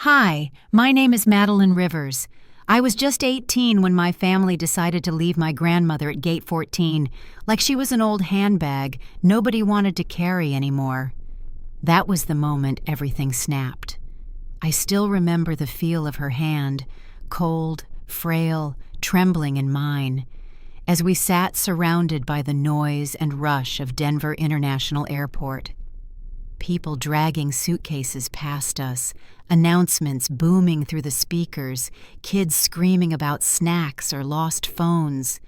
Hi, my name is Madeline Rivers. I was just 18 when my family decided to leave my grandmother at gate 14, like she was an old handbag nobody wanted to carry anymore. That was the moment everything snapped. I still remember the feel of her hand, cold, frail, trembling in mine, as we sat surrounded by the noise and rush of Denver International Airport. People dragging suitcases past us, announcements booming through the speakers, kids screaming about snacks or lost phones.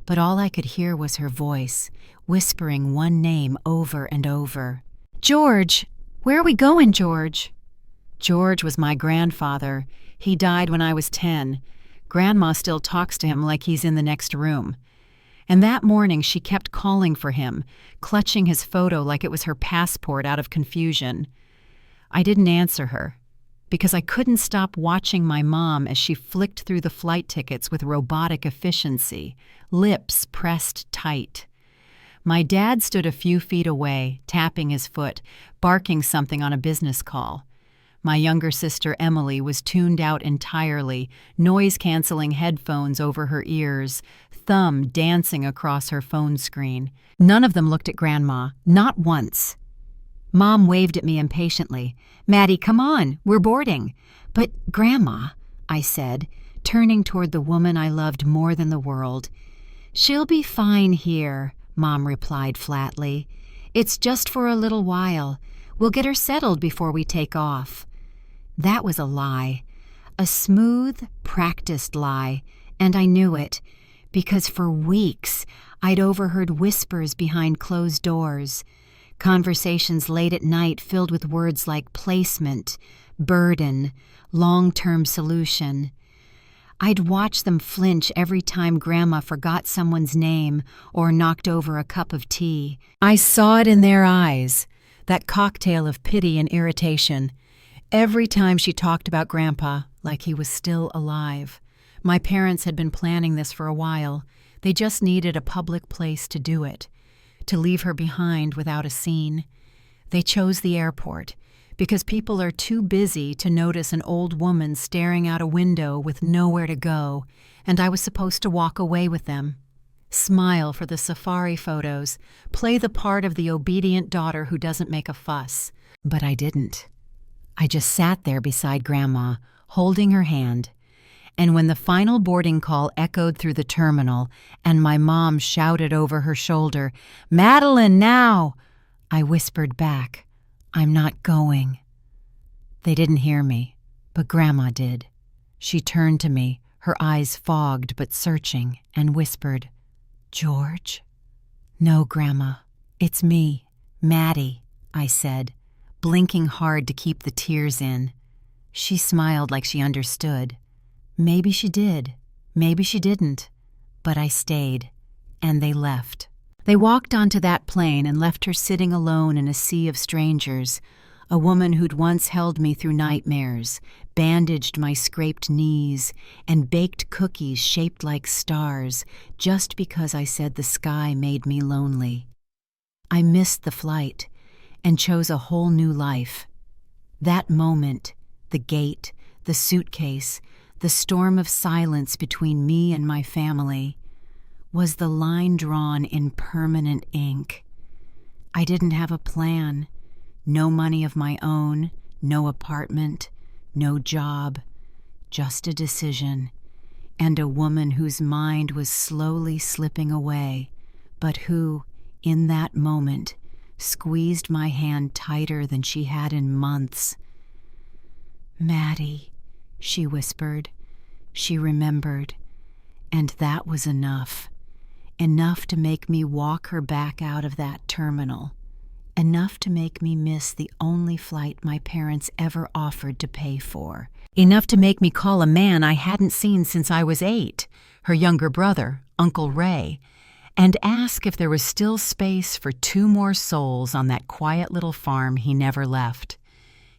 But all I could hear was her voice, whispering one name over and over. "George! Where are we going, George?" George was my grandfather. He died when I was 10. Grandma still talks to him like he's in the next room. And that morning she kept calling for him, clutching his photo like it was her passport out of confusion. I didn't answer her, because I couldn't stop watching my mom as she flicked through the flight tickets with robotic efficiency, lips pressed tight. My dad stood a few feet away, tapping his foot, barking something on a business call. My younger sister Emily was tuned out entirely, noise-canceling headphones over her ears, thumb dancing across her phone screen. None of them looked at Grandma, not once. Mom waved at me impatiently. "Maddie, come on, we're boarding." "But, Grandma," I said, turning toward the woman I loved more than the world. "She'll be fine here," Mom replied flatly. "It's just for a little while. We'll get her settled before we take off." That was a lie. A smooth, practiced lie, and I knew it, because for weeks I'd overheard whispers behind closed doors, conversations late at night filled with words like placement, burden, long-term solution. I'd watch them flinch every time Grandma forgot someone's name or knocked over a cup of tea. I saw it in their eyes, that cocktail of pity and irritation, every time she talked about Grandpa like he was still alive. My parents had been planning this for a while. They just needed a public place to do it, to leave her behind without a scene. They chose the airport because people are too busy to notice an old woman staring out a window with nowhere to go, and I was supposed to walk away with them. Smile for the safari photos, play the part of the obedient daughter who doesn't make a fuss. But I didn't. I just sat there beside Grandma, holding her hand. And when the final boarding call echoed through the terminal and my mom shouted over her shoulder, "Madeline, now!" I whispered back, "I'm not going." They didn't hear me, but Grandma did. She turned to me, her eyes fogged but searching, and whispered, "George?" "No, Grandma, it's me, Maddie," I said, blinking hard to keep the tears in. She smiled like she understood. Maybe she did, maybe she didn't, but I stayed, and they left. They walked onto that plane and left her sitting alone in a sea of strangers, a woman who'd once held me through nightmares, bandaged my scraped knees, and baked cookies shaped like stars just because I said the sky made me lonely. I missed the flight and chose a whole new life. That moment, the gate, the suitcase, the storm of silence between me and my family, was the line drawn in permanent ink. I didn't have a plan, no money of my own, no apartment, no job, just a decision, and a woman whose mind was slowly slipping away, but who, in that moment, squeezed my hand tighter than she had in months. "Maddie," she whispered. She remembered, and that was enough. Enough to make me walk her back out of that terminal. Enough to make me miss the only flight my parents ever offered to pay for. Enough to make me call a man I hadn't seen since I was 8, her younger brother, Uncle Ray, and ask if there was still space for 2 more souls on that quiet little farm he never left.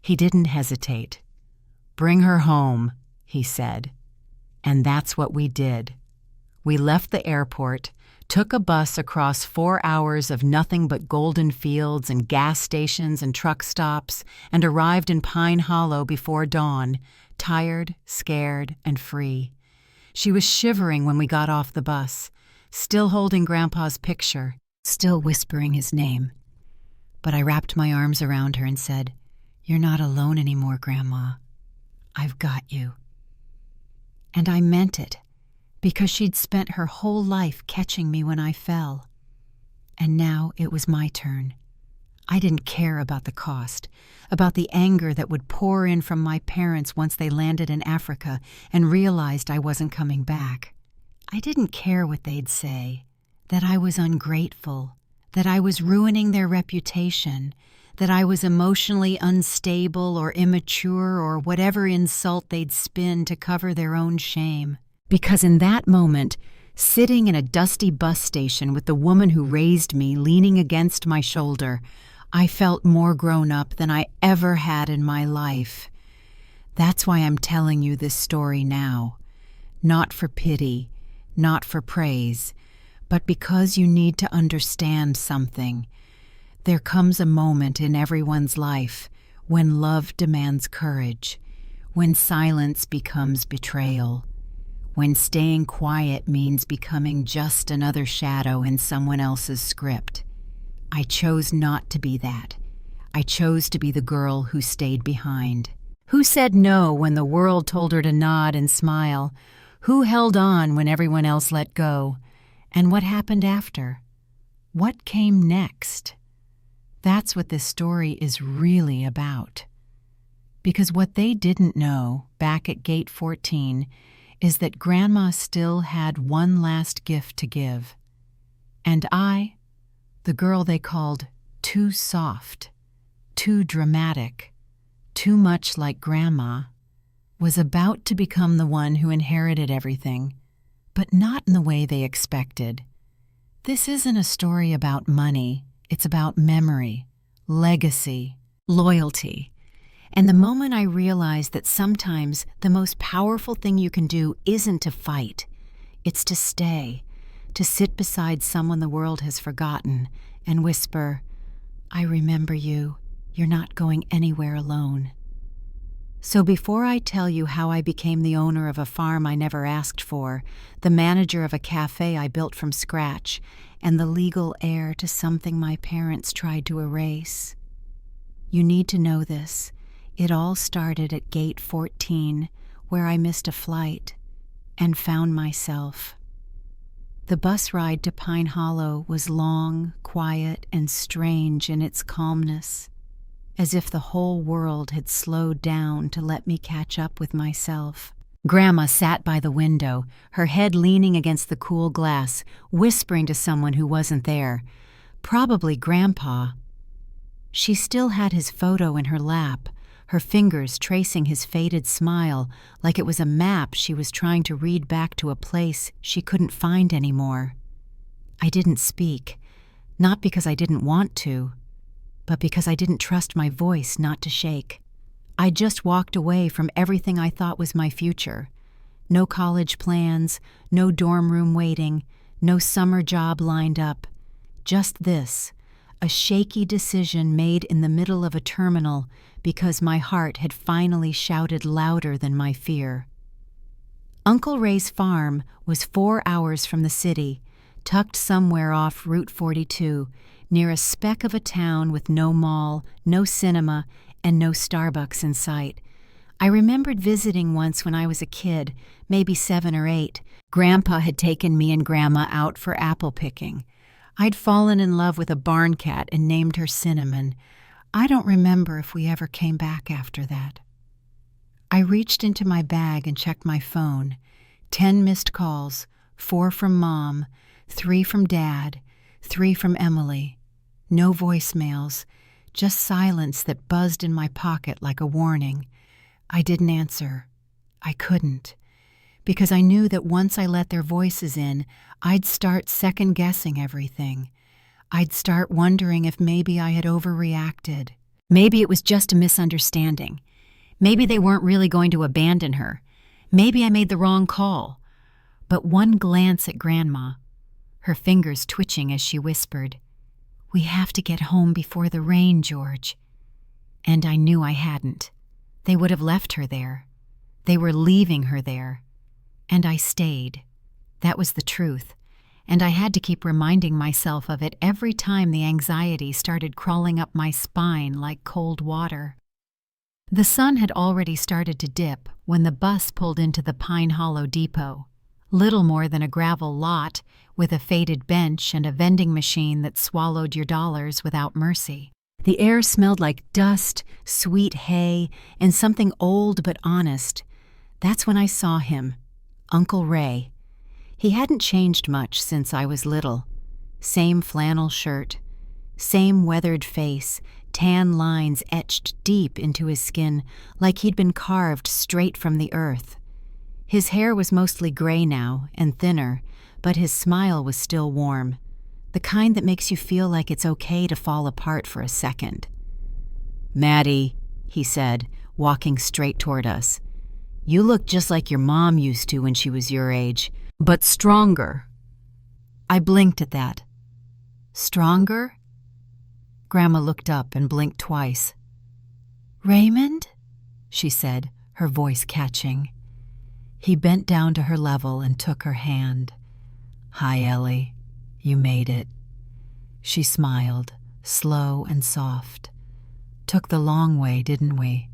He didn't hesitate. "Bring her home," he said. And that's what we did. We left the airport, took a bus across 4 hours of nothing but golden fields and gas stations and truck stops, and arrived in Pine Hollow before dawn, tired, scared, and free. She was shivering when we got off the bus, still holding Grandpa's picture, still whispering his name. But I wrapped my arms around her and said, "You're not alone anymore, Grandma. I've got you." And I meant it, because she'd spent her whole life catching me when I fell. And now it was my turn. I didn't care about the cost, about the anger that would pour in from my parents once they landed in Africa and realized I wasn't coming back. I didn't care what they'd say, that I was ungrateful, that I was ruining their reputation, that I was emotionally unstable or immature or whatever insult they'd spin to cover their own shame. Because in that moment, sitting in a dusty bus station with the woman who raised me leaning against my shoulder, I felt more grown up than I ever had in my life. That's why I'm telling you this story now. Not for pity, not for praise, but because you need to understand something. There comes a moment in everyone's life when love demands courage, when silence becomes betrayal, when staying quiet means becoming just another shadow in someone else's script. I chose not to be that. I chose to be the girl who stayed behind. Who said no when the world told her to nod and smile? Who held on when everyone else let go? And what happened after? What came next? That's what this story is really about. Because what they didn't know back at Gate 14 is that Grandma still had one last gift to give. And I, the girl they called too soft, too dramatic, too much like Grandma, was about to become the one who inherited everything, but not in the way they expected. This isn't a story about money. It's about memory, legacy, loyalty. And the moment I realized that sometimes the most powerful thing you can do isn't to fight, it's to stay, to sit beside someone the world has forgotten and whisper, "I remember you. You're not going anywhere alone." So before I tell you how I became the owner of a farm I never asked for, the manager of a cafe I built from scratch, and the legal heir to something my parents tried to erase, you need to know this. It all started at Gate 14, where I missed a flight and found myself. The bus ride to Pine Hollow was long, quiet, and strange in its calmness, as if the whole world had slowed down to let me catch up with myself. Grandma sat by the window, her head leaning against the cool glass, whispering to someone who wasn't there, probably Grandpa. She still had his photo in her lap, her fingers tracing his faded smile like it was a map she was trying to read back to a place she couldn't find anymore. I didn't speak, not because I didn't want to, but because I didn't trust my voice not to shake. I just walked away from everything I thought was my future. No college plans, no dorm room waiting, no summer job lined up. Just this, a shaky decision made in the middle of a terminal because my heart had finally shouted louder than my fear. Uncle Ray's farm was 4 hours from the city, tucked somewhere off Route 42, near a speck of a town with no mall, no cinema, and no Starbucks in sight. I remembered visiting once when I was a kid, maybe 7 or 8. Grandpa had taken me and Grandma out for apple picking. I'd fallen in love with a barn cat and named her Cinnamon. I don't remember if we ever came back after that. I reached into my bag and checked my phone. 10 missed calls, 4 from Mom, 3 from Dad, 3 from Emily. No voicemails, just silence that buzzed in my pocket like a warning. I didn't answer. I couldn't. Because I knew that once I let their voices in, I'd start second-guessing everything. I'd start wondering if maybe I had overreacted. Maybe it was just a misunderstanding. Maybe they weren't really going to abandon her. Maybe I made the wrong call. But one glance at Grandma, her fingers twitching as she whispered, "We have to get home before the rain, George." And I knew I hadn't. They would have left her there. They were leaving her there. And I stayed. That was the truth. And I had to keep reminding myself of it every time the anxiety started crawling up my spine like cold water. The sun had already started to dip when the bus pulled into the Pine Hollow depot, little more than a gravel lot with a faded bench and a vending machine that swallowed your dollars without mercy. The air smelled like dust, sweet hay, and something old but honest. That's when I saw him, Uncle Ray. He hadn't changed much since I was little. Same flannel shirt, same weathered face, tan lines etched deep into his skin like he'd been carved straight from the earth. His hair was mostly gray now and thinner, but his smile was still warm, the kind that makes you feel like it's okay to fall apart for a second. "Maddie," he said, walking straight toward us, "you look just like your mom used to when she was your age, but stronger." I blinked at that. "Stronger?" Grandma looked up and blinked twice. "Raymond?" she said, her voice catching. He bent down to her level and took her hand. "Hi, Ellie. You made it." She smiled, slow and soft. "Took the long way, didn't we?"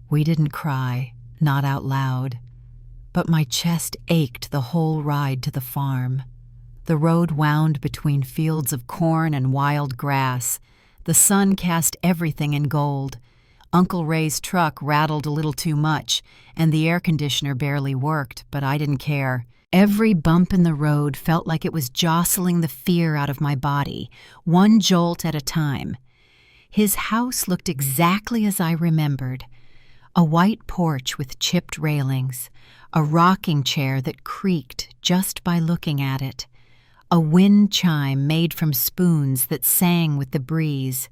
We didn't cry, not out loud, but my chest ached the whole ride to the farm. The road wound between fields of corn and wild grass. The sun cast everything in gold. Uncle Ray's truck rattled a little too much, and the air conditioner barely worked, but I didn't care. Every bump in the road felt like it was jostling the fear out of my body, one jolt at a time. His house looked exactly as I remembered. A white porch with chipped railings, a rocking chair that creaked just by looking at it, a wind chime made from spoons that sang with the breeze.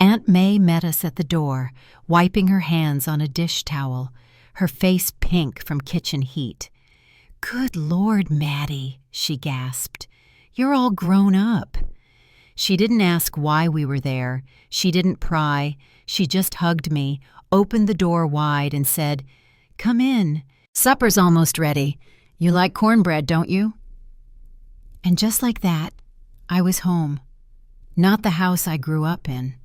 Aunt May met us at the door, wiping her hands on a dish towel, her face pink from kitchen heat. "Good Lord, Maddie," she gasped. "You're all grown up." She didn't ask why we were there. She didn't pry. She just hugged me, opened the door wide, and said, "Come in. Supper's almost ready. You like cornbread, don't you?" And just like that, I was home. Not the house I grew up in.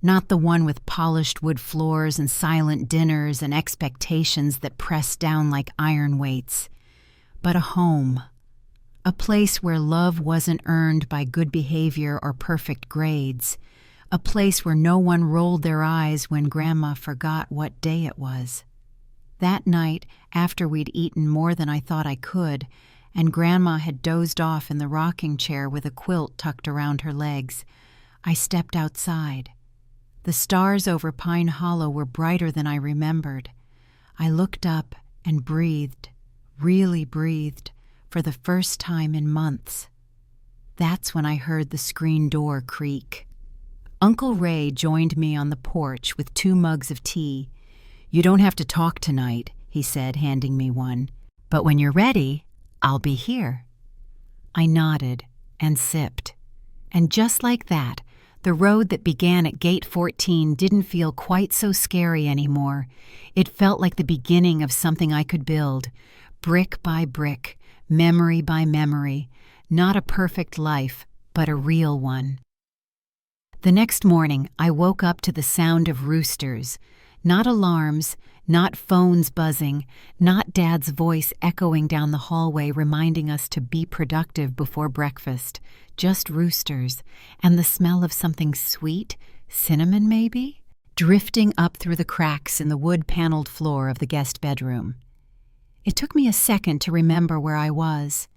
Not the one with polished wood floors and silent dinners and expectations that pressed down like iron weights. But a home. A place where love wasn't earned by good behavior or perfect grades. A place where no one rolled their eyes when Grandma forgot what day it was. That night, after we'd eaten more than I thought I could, and Grandma had dozed off in the rocking chair with a quilt tucked around her legs, I stepped outside. The stars over Pine Hollow were brighter than I remembered. I looked up and breathed, really breathed, for the first time in months. That's when I heard the screen door creak. Uncle Ray joined me on the porch with 2 mugs of tea. "You don't have to talk tonight," he said, handing me one. "But when you're ready, I'll be here." I nodded and sipped. And just like that, the road that began at Gate 14 didn't feel quite so scary anymore. It felt like the beginning of something I could build, brick by brick, memory by memory. Not a perfect life, but a real one. The next morning, I woke up to the sound of roosters. Not alarms, not phones buzzing, not Dad's voice echoing down the hallway reminding us to be productive before breakfast. Just roosters, and the smell of something sweet, cinnamon maybe, drifting up through the cracks in the wood-paneled floor of the guest bedroom. It took me a second to remember where I was.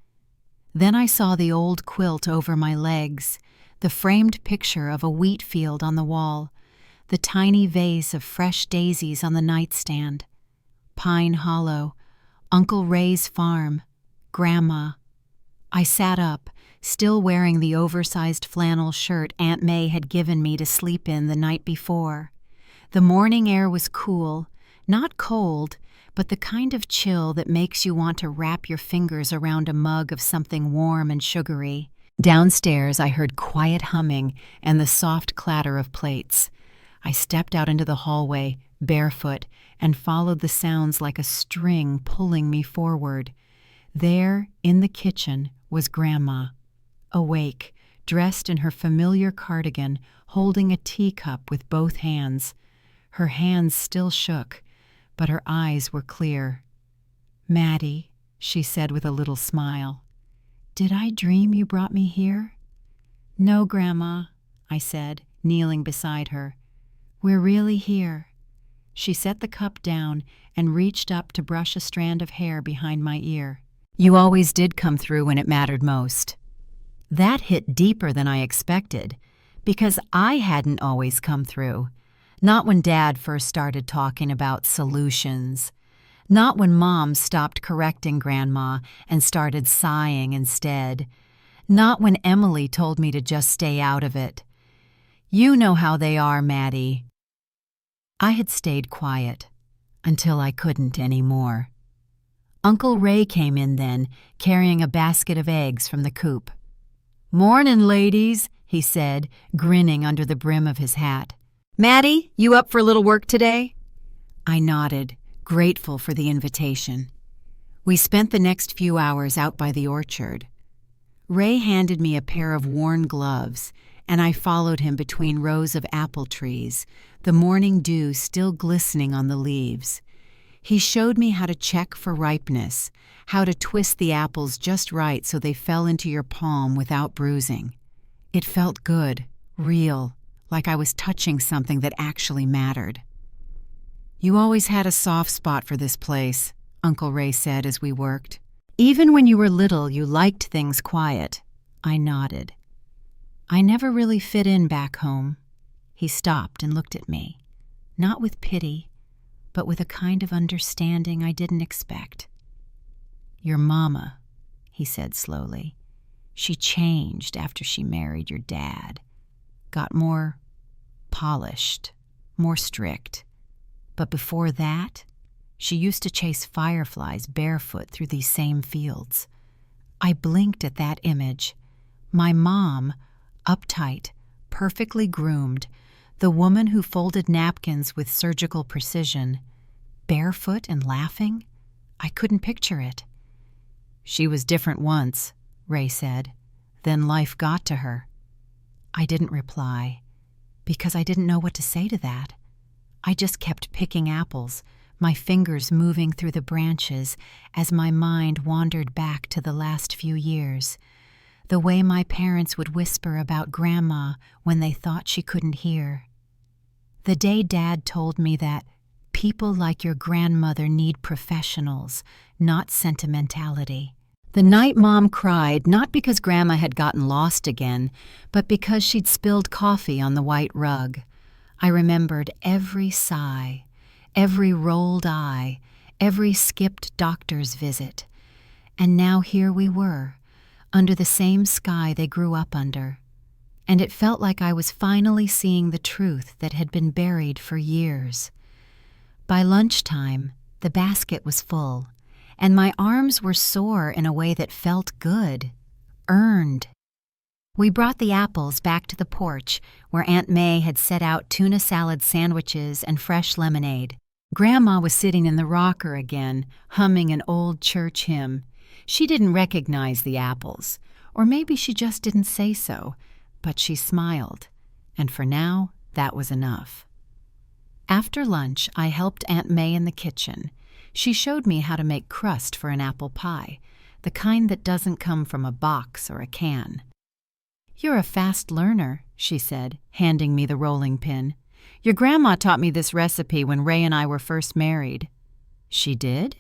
Then I saw the old quilt over my legs, the framed picture of a wheat field on the wall, the tiny vase of fresh daisies on the nightstand. Pine Hollow, Uncle Ray's farm, Grandma. I sat up, still wearing the oversized flannel shirt Aunt May had given me to sleep in the night before. The morning air was cool, Not cold, but the kind of chill that makes you want to wrap your fingers around a mug of something warm and sugary. Downstairs, I heard quiet humming and the soft clatter of plates. I stepped out into the hallway, barefoot, and followed the sounds like a string pulling me forward. There, in the kitchen, was Grandma, awake, dressed in her familiar cardigan, holding a teacup with both hands. Her hands still shook, but her eyes were clear. "Maddie," she said with a little smile, "did I dream you brought me here?" "No, Grandma," I said, kneeling beside her. "We're really here." She set the cup down and reached up to brush a strand of hair behind my ear. "You always did come through when it mattered most." That hit deeper than I expected, because I hadn't always come through. Not when Dad first started talking about solutions. Not when Mom stopped correcting Grandma and started sighing instead. Not when Emily told me to just stay out of it. "You know how they are, Maddie." I had stayed quiet until I couldn't anymore. Uncle Ray came in then, carrying a basket of eggs from the coop. "Mornin', ladies," he said, grinning under the brim of his hat. "Maddie, you up for a little work today?" I nodded, grateful for the invitation. We spent the next few hours out by the orchard. Ray handed me a pair of worn gloves, and I followed him between rows of apple trees, the morning dew still glistening on the leaves. He showed me how to check for ripeness, how to twist the apples just right so they fell into your palm without bruising. It felt good, real, like I was touching something that actually mattered. "You always had a soft spot for this place," Uncle Ray said as we worked. "Even when you were little, you liked things quiet." I nodded. "I never really fit in back home." He stopped and looked at me, not with pity, but with a kind of understanding I didn't expect. "Your mama," he said slowly. "She changed after she married your dad. Got more polished, more strict. But before that, she used to chase fireflies barefoot through these same fields." I blinked at that image. My mom, uptight, perfectly groomed, the woman who folded napkins with surgical precision, barefoot and laughing? I couldn't picture it. "She was different once," Ray said. "Then life got to her." I didn't reply, because I didn't know what to say to that. I just kept picking apples, my fingers moving through the branches as my mind wandered back to the last few years, the way my parents would whisper about Grandma when they thought she couldn't hear. The day Dad told me that people like your grandmother need professionals, not sentimentality. The night Mom cried, not because Grandma had gotten lost again, but because she'd spilled coffee on the white rug. I remembered every sigh, every rolled eye, every skipped doctor's visit. And now here we were, under the same sky they grew up under. And it felt like I was finally seeing the truth that had been buried for years. By lunchtime, the basket was full, and my arms were sore in a way that felt good, earned. We brought the apples back to the porch, where Aunt May had set out tuna salad sandwiches and fresh lemonade. Grandma was sitting in the rocker again, humming an old church hymn. She didn't recognize the apples, or maybe she just didn't say so, but she smiled, and for now, that was enough. After lunch, I helped Aunt May in the kitchen. She showed me how to make crust for an apple pie, the kind that doesn't come from a box or a can. "You're a fast learner," she said, handing me the rolling pin. "Your grandma taught me this recipe when Ray and I were first married." "She did?"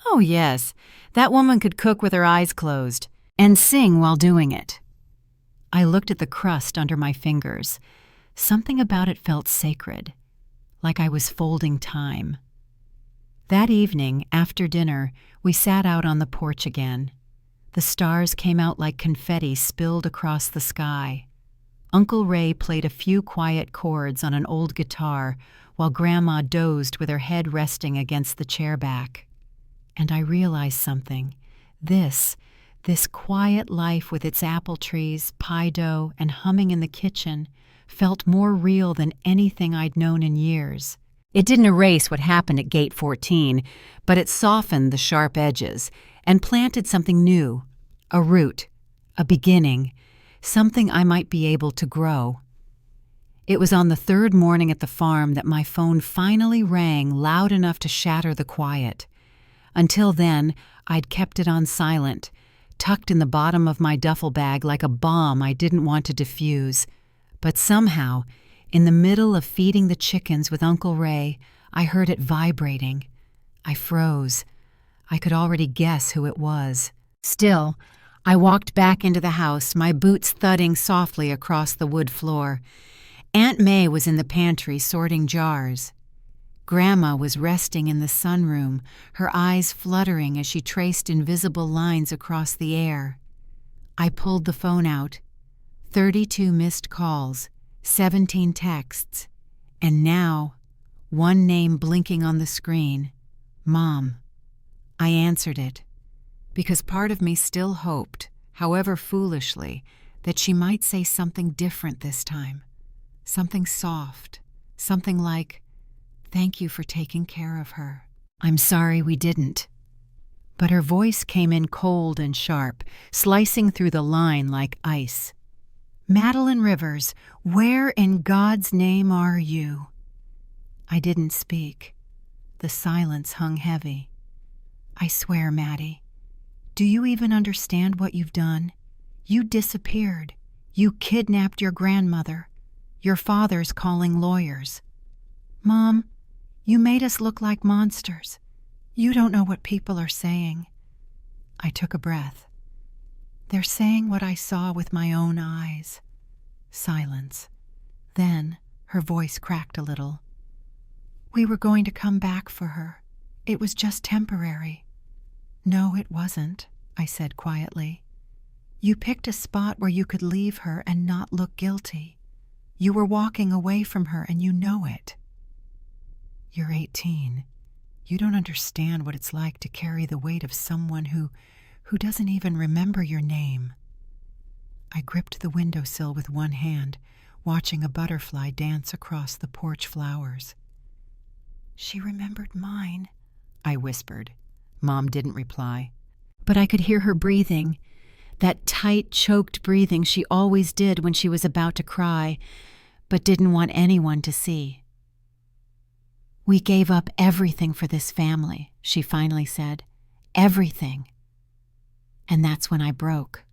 "Oh, yes. That woman could cook with her eyes closed, and sing while doing it." I looked at the crust under my fingers. Something about it felt sacred, like I was folding time. That evening, after dinner, we sat out on the porch again. The stars came out like confetti spilled across the sky. Uncle Ray played a few quiet chords on an old guitar while Grandma dozed with her head resting against the chair back. And I realized something. This quiet life with its apple trees, pie dough, and humming in the kitchen felt more real than anything I'd known in years. It didn't erase what happened at Gate 14, but it softened the sharp edges and planted something new, a root, a beginning, something I might be able to grow. It was on the third morning at the farm that my phone finally rang loud enough to shatter the quiet. Until then, I'd kept it on silent, tucked in the bottom of my duffel bag like a bomb I didn't want to defuse. But somehow, in the middle of feeding the chickens with Uncle Ray, I heard it vibrating. I froze. I could already guess who it was. Still, I walked back into the house, my boots thudding softly across the wood floor. Aunt May was in the pantry sorting jars. Grandma was resting in the sunroom, her eyes fluttering as she traced invisible lines across the air. I pulled the phone out. 32 missed calls, 17 texts, and now, one name blinking on the screen, Mom. I answered it, because part of me still hoped, however foolishly, that she might say something different this time. Something soft, something like, "Thank you for taking care of her. I'm sorry we didn't." But her voice came in cold and sharp, slicing through the line like ice. "Madeline Rivers, where in God's name are you?" I didn't speak. The silence hung heavy. "I swear, Maddie, do you even understand what you've done? You disappeared. You kidnapped your grandmother. Your father's calling lawyers. Mom, you made us look like monsters. You don't know what people are saying." I took a breath. "They're saying what I saw with my own eyes." Silence. Then her voice cracked a little. "We were going to come back for her. It was just temporary." "No, it wasn't," I said quietly. "You picked a spot where you could leave her and not look guilty. You were walking away from her and you know it." "You're 18. You don't understand what it's like to carry the weight of someone who doesn't even remember your name." I gripped the windowsill with one hand, watching a butterfly dance across the porch flowers. "She remembered mine," I whispered. Mom didn't reply. But I could hear her breathing, that tight, choked breathing she always did when she was about to cry, but didn't want anyone to see. "We gave up everything for this family," she finally said. "Everything." And that's when I broke.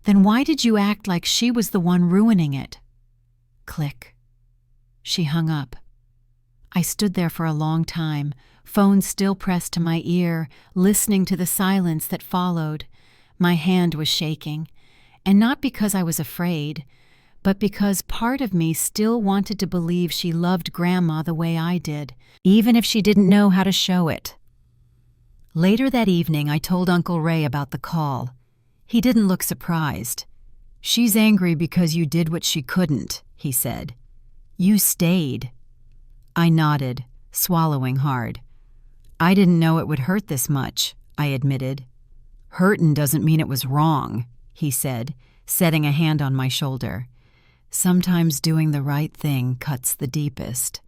"Then why did you act like she was the one ruining it?" Click. She hung up. I stood there for a long time, phone still pressed to my ear, listening to the silence that followed. My hand was shaking, and not because I was afraid, but because part of me still wanted to believe she loved Grandma the way I did, even if she didn't know how to show it. Later that evening, I told Uncle Ray about the call. He didn't look surprised. "She's angry because you did what she couldn't," he said. "You stayed." I nodded, swallowing hard. "I didn't know it would hurt this much," I admitted. "Hurtin' doesn't mean it was wrong," he said, setting a hand on my shoulder. "Sometimes doing the right thing cuts the deepest."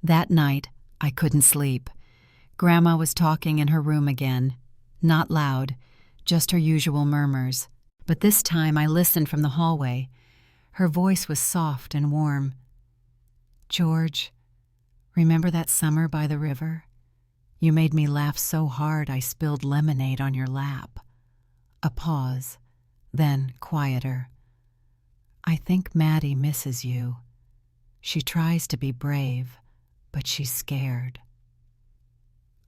That night, I couldn't sleep. Grandma was talking in her room again. Not loud, just her usual murmurs. But this time I listened from the hallway. Her voice was soft and warm. "George, remember that summer by the river? You made me laugh so hard I spilled lemonade on your lap." A pause, then quieter. "I think Maddie misses you. She tries to be brave, but she's scared."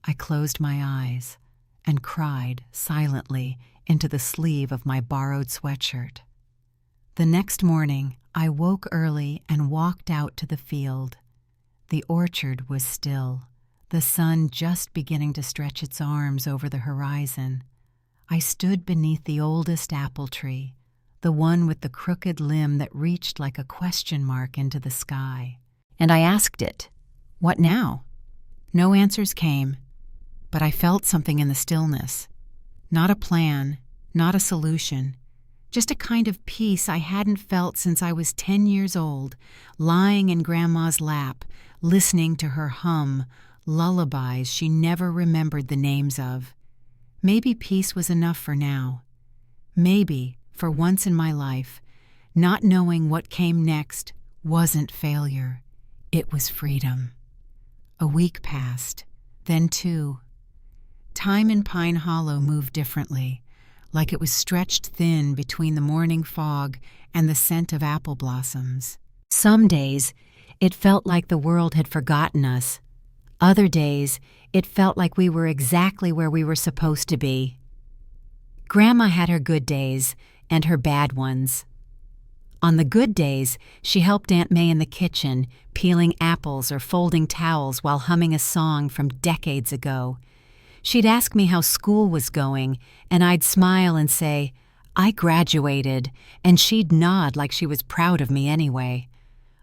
I closed my eyes and cried silently into the sleeve of my borrowed sweatshirt. The next morning, I woke early and walked out to the field. The orchard was still, the sun just beginning to stretch its arms over the horizon. I stood beneath the oldest apple tree, the one with the crooked limb that reached like a question mark into the sky. And I asked it, "What now?" No answers came, but I felt something in the stillness. Not a plan, not a solution, just a kind of peace I hadn't felt since I was 10 years old, lying in Grandma's lap, listening to her hum lullabies she never remembered the names of. Maybe peace was enough for now. Maybe, for once in my life, not knowing what came next wasn't failure. It was freedom. A week passed, then 2. Time in Pine Hollow moved differently, like it was stretched thin between the morning fog and the scent of apple blossoms. Some days, it felt like the world had forgotten us. Other days, it felt like we were exactly where we were supposed to be. Grandma had her good days and her bad ones. On the good days, she helped Aunt May in the kitchen, peeling apples or folding towels while humming a song from decades ago. She'd ask me how school was going, and I'd smile and say, "I graduated," and she'd nod like she was proud of me anyway.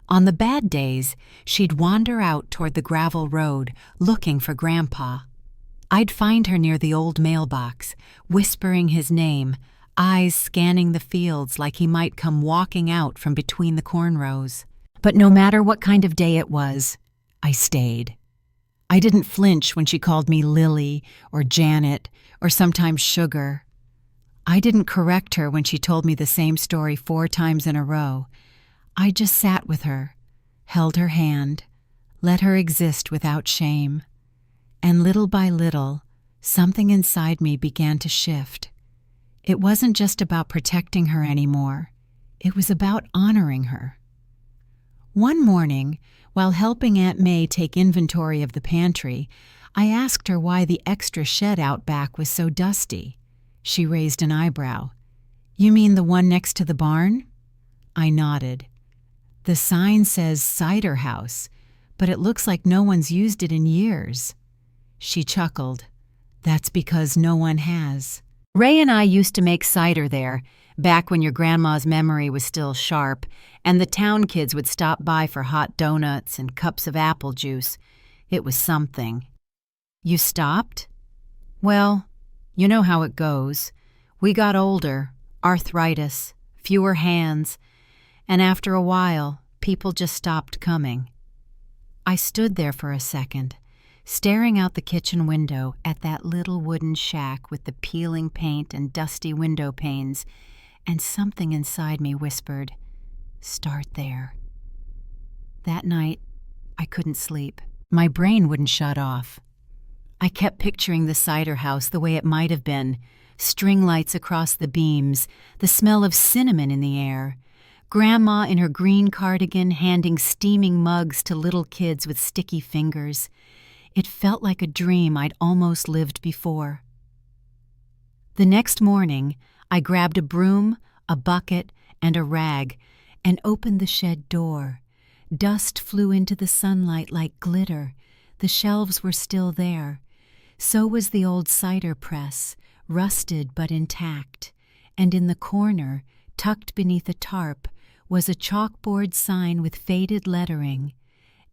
On the bad days, she'd wander out toward the gravel road, looking for Grandpa. I'd find her near the old mailbox, whispering his name, eyes scanning the fields like he might come walking out from between the corn rows. But no matter what kind of day it was, I stayed. I didn't flinch when she called me Lily or Janet or sometimes Sugar. I didn't correct her when she told me the same story 4 times in a row. I just sat with her, held her hand, let her exist without shame. And little by little, something inside me began to shift. It wasn't just about protecting her anymore. It was about honoring her. One morning, while helping Aunt May take inventory of the pantry, I asked her why the extra shed out back was so dusty. She raised an eyebrow. "You mean the one next to the barn?" I nodded. "The sign says cider house, but it looks like no one's used it in years." She chuckled. "That's because no one has. Ray and I used to make cider there, back when your grandma's memory was still sharp, and the town kids would stop by for hot donuts and cups of apple juice. It was something." "You stopped?" "Well, you know how it goes. We got older, arthritis, fewer hands, and after a while, people just stopped coming." I stood there for a second, staring out the kitchen window at that little wooden shack with the peeling paint and dusty window panes, and something inside me whispered, "Start there." That night, I couldn't sleep. My brain wouldn't shut off. I kept picturing the cider house the way it might have been, string lights across the beams, the smell of cinnamon in the air, Grandma in her green cardigan handing steaming mugs to little kids with sticky fingers. It felt like a dream I'd almost lived before. The next morning, I grabbed a broom, a bucket, and a rag, and opened the shed door. Dust flew into the sunlight like glitter. The shelves were still there. So was the old cider press, rusted but intact. And in the corner, tucked beneath a tarp, was a chalkboard sign with faded lettering,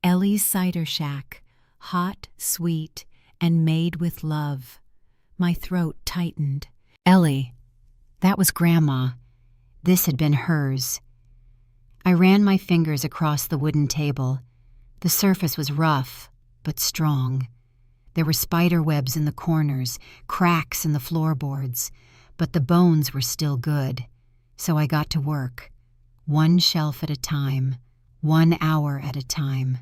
"Ellie's Cider Shack, hot, sweet, and made with love." My throat tightened. Ellie. That was Grandma. This had been hers. I ran my fingers across the wooden table. The surface was rough, but strong. There were spider webs in the corners, cracks in the floorboards, but the bones were still good. So I got to work. 1 shelf at a time, 1 hour at a time.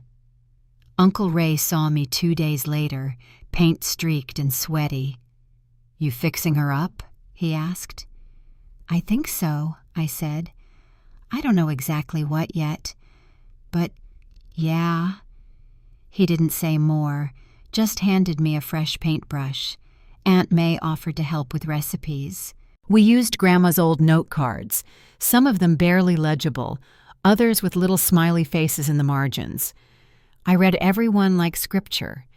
Uncle Ray saw me 2 days later, paint-streaked and sweaty. "You fixing her up?" he asked. "I think so," I said. "I don't know exactly what yet, but yeah." He didn't say more, just handed me a fresh paintbrush. Aunt May offered to help with recipes. We used Grandma's old note cards, some of them barely legible, others with little smiley faces in the margins. I read every one like scripture.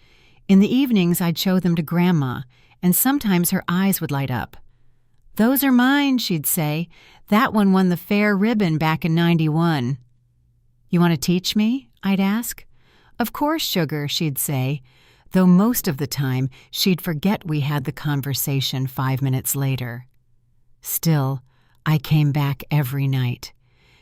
In the evenings, I'd show them to Grandma, and sometimes her eyes would light up. "Those are mine," she'd say. "That one won the fair ribbon back in '91. "You want to teach me?" I'd ask. "Of course, sugar," she'd say, though most of the time she'd forget we had the conversation 5 minutes later. Still, I came back every night,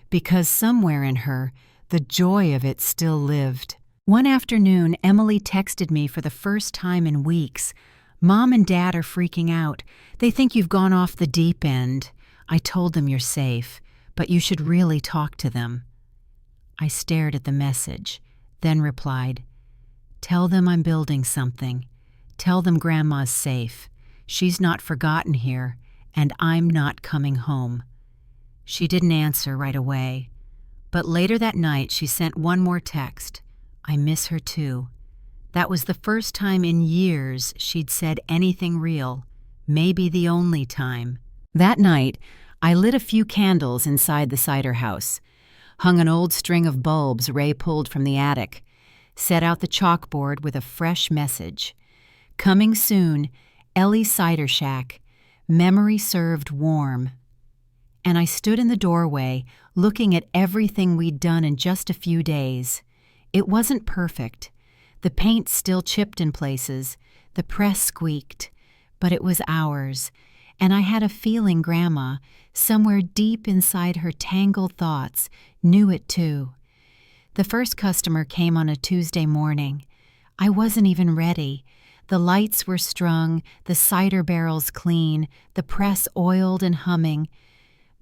because somewhere in her, the joy of it still lived. One afternoon, Emily texted me for the first time in weeks. "Mom and Dad are freaking out. They think you've gone off the deep end. I told them you're safe, but you should really talk to them." I stared at the message, then replied, "Tell them I'm building something. Tell them Grandma's safe. She's not forgotten here, and I'm not coming home." She didn't answer right away, but later that night she sent one more text. "I miss her too." That was the first time in years she'd said anything real, maybe the only time. That night, I lit a few candles inside the cider house, hung an old string of bulbs Ray pulled from the attic, set out the chalkboard with a fresh message. "Coming soon, Ellie's Cider Shack. Memory served warm." And I stood in the doorway, looking at everything we'd done in just a few days. It wasn't perfect. The paint still chipped in places, the press squeaked, but it was ours, and I had a feeling Grandma, somewhere deep inside her tangled thoughts, knew it too. The first customer came on a Tuesday morning. I wasn't even ready. The lights were strung, the cider barrels clean, the press oiled and humming,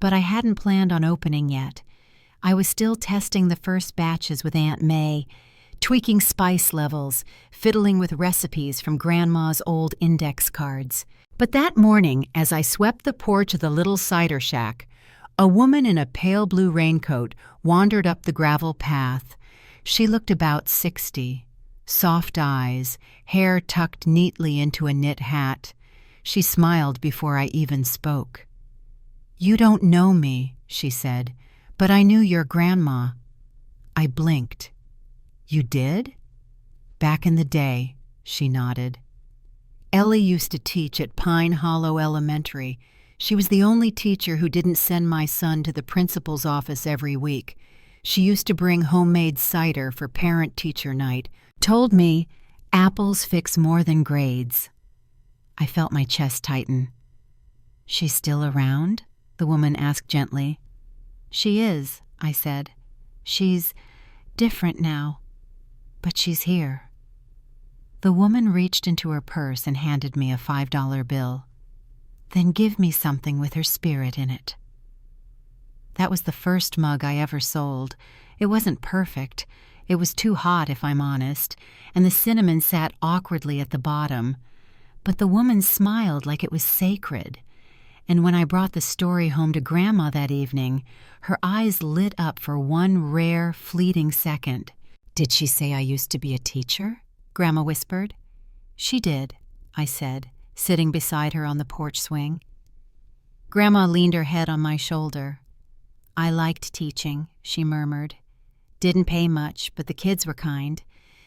but I hadn't planned on opening yet. I was still testing the first batches with Aunt May, tweaking spice levels, fiddling with recipes from Grandma's old index cards. But that morning, as I swept the porch of the little cider shack, a woman in a pale blue raincoat wandered up the gravel path. She looked about 60. Soft eyes, hair tucked neatly into a knit hat. She smiled before I even spoke. "You don't know me," she said, "but I knew your Grandma." I blinked. "You did?" "Back in the day," she nodded. "Ellie used to teach at Pine Hollow Elementary. She was the only teacher who didn't send my son to the principal's office every week. She used to bring homemade cider for parent-teacher night. Told me, apples fix more than grades." I felt my chest tighten. "She's still around?" the woman asked gently. "She is," I said. "She's different now, but she's here." The woman reached into her purse and handed me a $5 bill. "Then give me something with her spirit in it." That was the first mug I ever sold. It wasn't perfect. It was too hot, if I'm honest, and the cinnamon sat awkwardly at the bottom. But the woman smiled like it was sacred. And when I brought the story home to Grandma that evening, her eyes lit up for one rare, fleeting second. "Did she say I used to be a teacher?" Grandma whispered. "She did," I said, sitting beside her on the porch swing. Grandma leaned her head on my shoulder. "I liked teaching," she murmured. "Didn't pay much, but the kids were kind.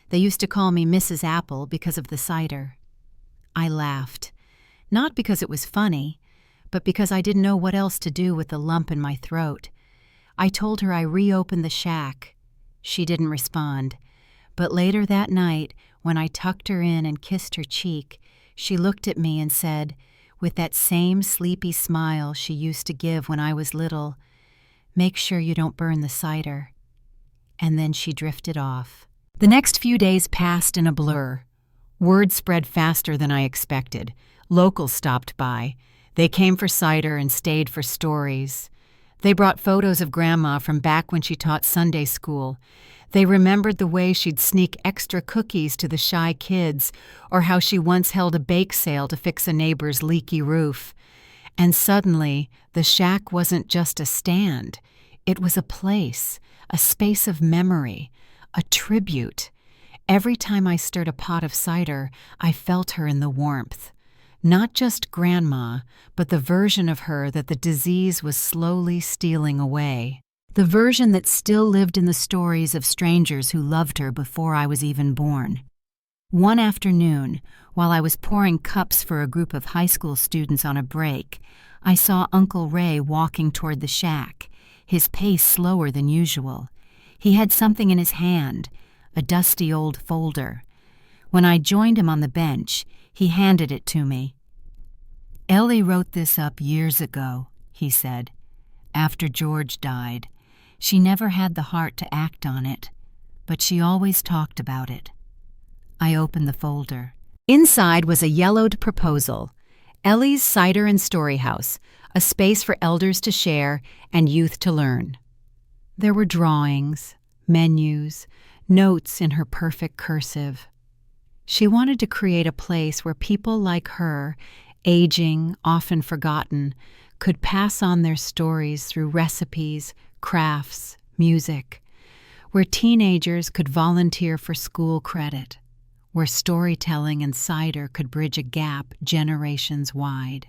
They used to call me Mrs. Apple because of the cider." I laughed, not because it was funny, but because I didn't know what else to do with the lump in my throat. I told her I reopened the shack. She didn't respond, but later that night, when I tucked her in and kissed her cheek, she looked at me and said, with that same sleepy smile she used to give when I was little, "Make sure you don't burn the cider." And then she drifted off. The next few days passed in a blur. Word spread faster than I expected. Locals stopped by. They came for cider and stayed for stories. They brought photos of Grandma from back when she taught Sunday school. They remembered the way she'd sneak extra cookies to the shy kids, or how she once held a bake sale to fix a neighbor's leaky roof. And suddenly, the shack wasn't just a stand. It was a place, a space of memory, a tribute. Every time I stirred a pot of cider, I felt her in the warmth. Not just Grandma, but the version of her that the disease was slowly stealing away. The version that still lived in the stories of strangers who loved her before I was even born. One afternoon, while I was pouring cups for a group of high school students on a break, I saw Uncle Ray walking toward the shack, his pace slower than usual. He had something in his hand, a dusty old folder. When I joined him on the bench, he handed it to me. "Ellie wrote this up years ago," he said, "after George died. She never had the heart to act on it, but she always talked about it." I opened the folder. Inside was a yellowed proposal: Ellie's Cider and Story House, a space for elders to share and youth to learn. There were drawings, menus, notes in her perfect cursive. She wanted to create a place where people like her, aging, often forgotten, could pass on their stories through recipes, crafts, music, where teenagers could volunteer for school credit, where storytelling and cider could bridge a gap generations wide.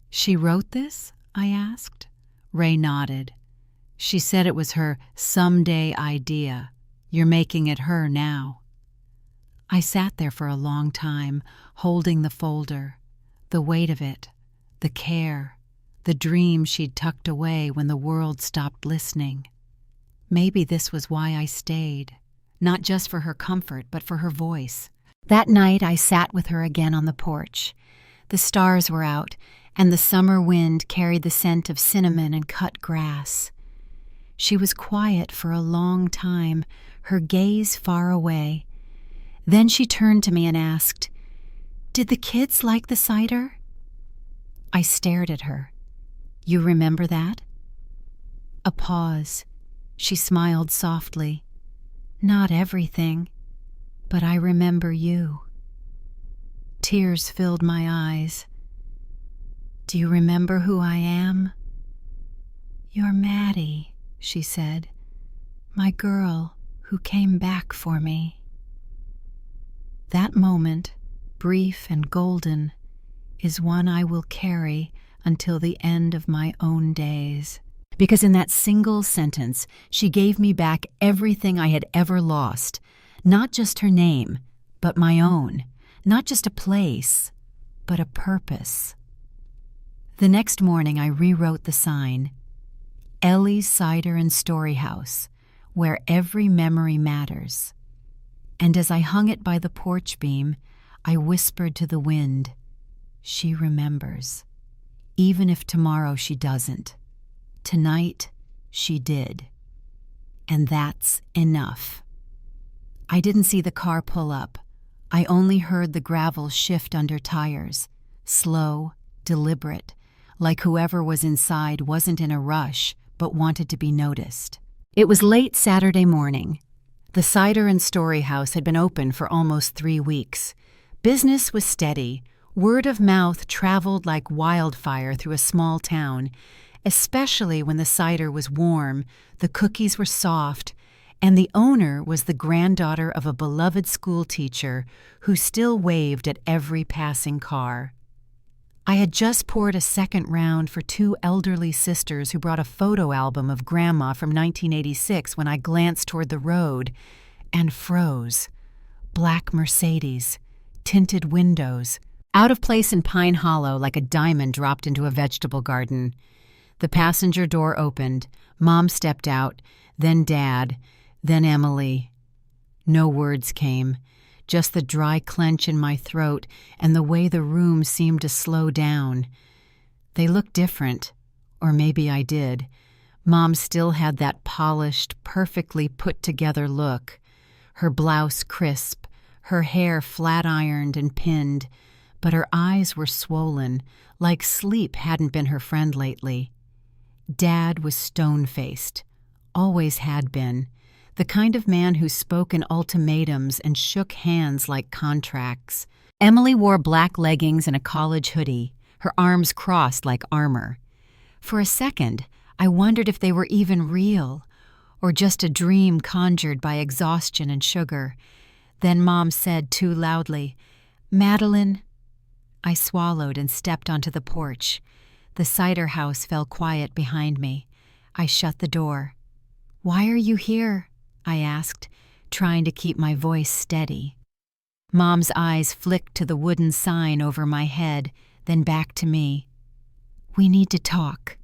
"She wrote this?" I asked. Ray nodded. "She said it was her someday idea. You're making it her now." I sat there for a long time, holding the folder, the weight of it, the care, the dream she'd tucked away when the world stopped listening. Maybe this was why I stayed, not just for her comfort, but for her voice. That night I sat with her again on the porch. The stars were out, and the summer wind carried the scent of cinnamon and cut grass. She was quiet for a long time, her gaze far away. Then she turned to me and asked, "Did the kids like the cider?" I stared at her. "You remember that?" A pause. She smiled softly. "Not everything, but I remember you." Tears filled my eyes. "Do you remember who I am?" "You're Maddie," she said, "my girl who came back for me." That moment, brief and golden, is one I will carry until the end of my own days. Because in that single sentence, she gave me back everything I had ever lost. Not just her name, but my own. Not just a place, but a purpose. The next morning I rewrote the sign: Ellie's Cider and Story House, where every memory matters. And as I hung it by the porch beam, I whispered to the wind, "She remembers. Even if tomorrow she doesn't. Tonight, she did. And that's enough." I didn't see the car pull up. I only heard the gravel shift under tires, slow, deliberate, like whoever was inside wasn't in a rush but wanted to be noticed. It was late Saturday morning. The Cider and Story House had been open for almost 3 weeks. Business was steady. Word of mouth traveled like wildfire through a small town, especially when the cider was warm, the cookies were soft, and the owner was the granddaughter of a beloved school teacher who still waved at every passing car. I had just poured a second round for 2 elderly sisters who brought a photo album of Grandma from 1986 when I glanced toward the road and froze. Black Mercedes, tinted windows, out of place in Pine Hollow like a diamond dropped into a vegetable garden. The passenger door opened. Mom stepped out, then Dad, then Emily. No words came, just the dry clench in my throat and the way the room seemed to slow down. They looked different, or maybe I did. Mom still had that polished, perfectly put-together look. Her blouse crisp, her hair flat-ironed and pinned, but her eyes were swollen, like sleep hadn't been her friend lately. Dad was stone-faced, always had been, the kind of man who spoke in ultimatums and shook hands like contracts. Emily wore black leggings and a college hoodie, her arms crossed like armor. For a second, I wondered if they were even real, or just a dream conjured by exhaustion and sugar. Then Mom said too loudly, "Madeline." I swallowed and stepped onto the porch. The cider house fell quiet behind me. I shut the door. "Why are you here?" I asked, trying to keep my voice steady. Mom's eyes flicked to the wooden sign over my head, then back to me. "We need to talk."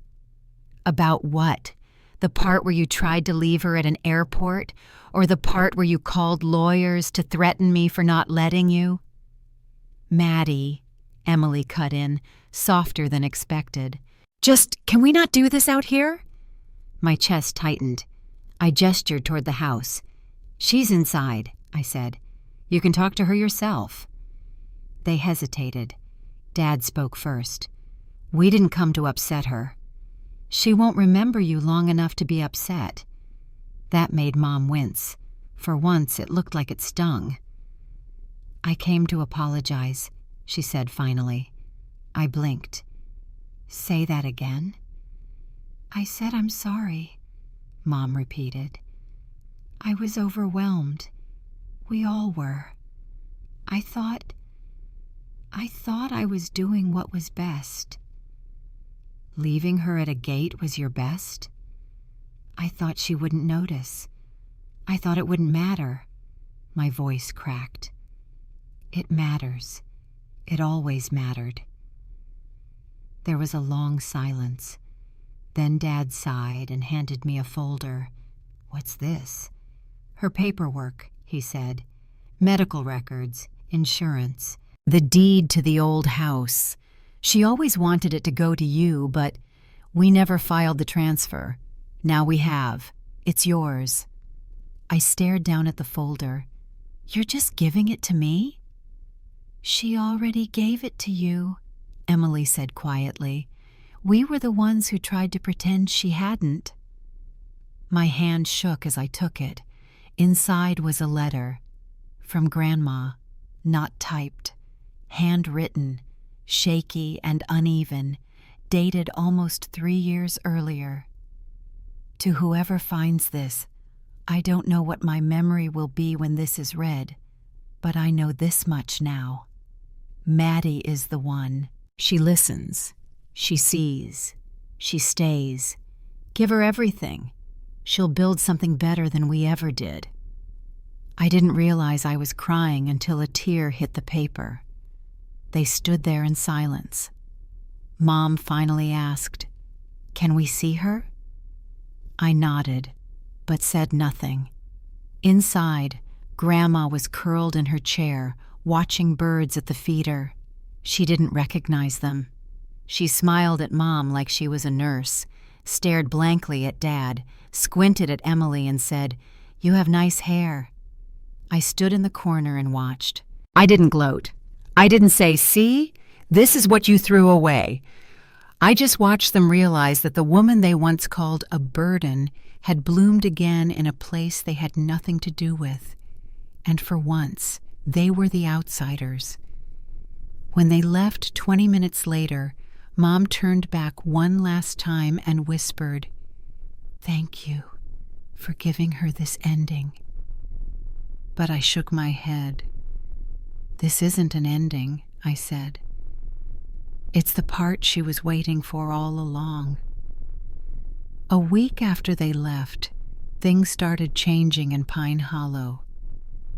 "About what? The part where you tried to leave her at an airport? Or the part where you called lawyers to threaten me for not letting you?" "Maddie," Emily cut in, softer than expected. Can we not do this out here?" My chest tightened. I gestured toward the house. "She's inside," I said. "You can talk to her yourself." They hesitated. Dad spoke first. "We didn't come to upset her." "She won't remember you long enough to be upset." That made Mom wince. For once, it looked like it stung. "I came to apologize," she said finally. I blinked. "Say that again?" "I said I'm sorry," Mom repeated. "I was overwhelmed. We all were. I thought I was doing what was best." "Leaving her at a gate was your best?" "I thought she wouldn't notice. I thought it wouldn't matter." My voice cracked. "It matters. It always mattered." There was a long silence. Then Dad sighed and handed me a folder. "What's this?" "Her paperwork," he said. "Medical records, insurance, the deed to the old house. She always wanted it to go to you, but we never filed the transfer. Now we have. It's yours." I stared down at the folder. "You're just giving it to me?" "She already gave it to you," Emily said quietly. "We were the ones who tried to pretend she hadn't." My hand shook as I took it. Inside was a letter. From Grandma, not typed. Handwritten, shaky and uneven, dated almost 3 years earlier. "To whoever finds this, I don't know what my memory will be when this is read, but I know this much now. Maddie is the one. She listens. She sees. She stays. Give her everything. She'll build something better than we ever did." I didn't realize I was crying until a tear hit the paper. They stood there in silence. Mom finally asked, "Can we see her?" I nodded, but said nothing. Inside, Grandma was curled in her chair, watching birds at the feeder. She didn't recognize them. She smiled at Mom like she was a nurse, stared blankly at Dad, squinted at Emily and said, "You have nice hair." I stood in the corner and watched. I didn't gloat. I didn't say, "See, this is what you threw away." I just watched them realize that the woman they once called a burden had bloomed again in a place they had nothing to do with. And for once, they were the outsiders. When they left 20 minutes later, Mom turned back one last time and whispered, "Thank you for giving her this ending." But I shook my head. "This isn't an ending," I said. "It's the part she was waiting for all along." A week after they left, things started changing in Pine Hollow.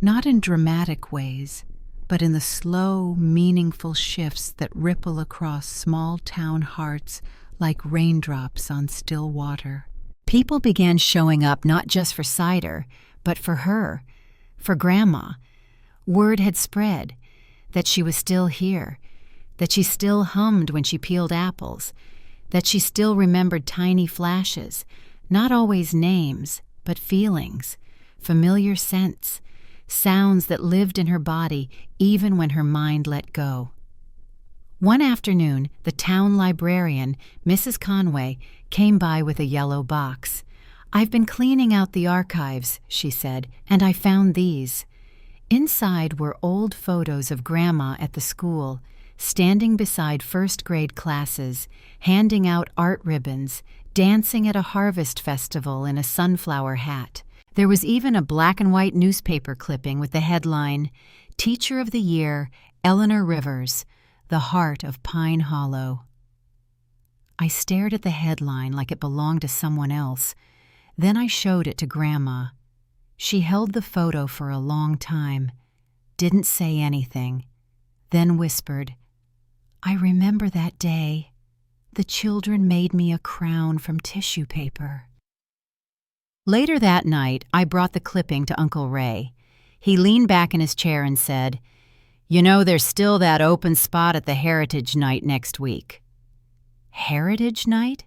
Not in dramatic ways, but in the slow, meaningful shifts that ripple across small-town hearts like raindrops on still water. People began showing up not just for cider, but for her, for Grandma. Word had spread that she was still here, that she still hummed when she peeled apples, that she still remembered tiny flashes, not always names, but feelings, familiar scents, sounds that lived in her body even when her mind let go. One afternoon, the town librarian, Mrs. Conway, came by with a yellow box. "I've been cleaning out the archives," she said, "and I found these." Inside were old photos of Grandma at the school, standing beside first-grade classes, handing out art ribbons, dancing at a harvest festival in a sunflower hat. There was even a black-and-white newspaper clipping with the headline, "Teacher of the Year, Eleanor Rivers, the Heart of Pine Hollow." I stared at the headline like it belonged to someone else. Then I showed it to Grandma. She held the photo for a long time. didn't say anything, then whispered, "I remember that day. The children made me a crown from tissue paper." Later that night, I brought the clipping to Uncle Ray. He leaned back in his chair and said, "You know, there's still that open spot at the Heritage Night next week." "Heritage Night?"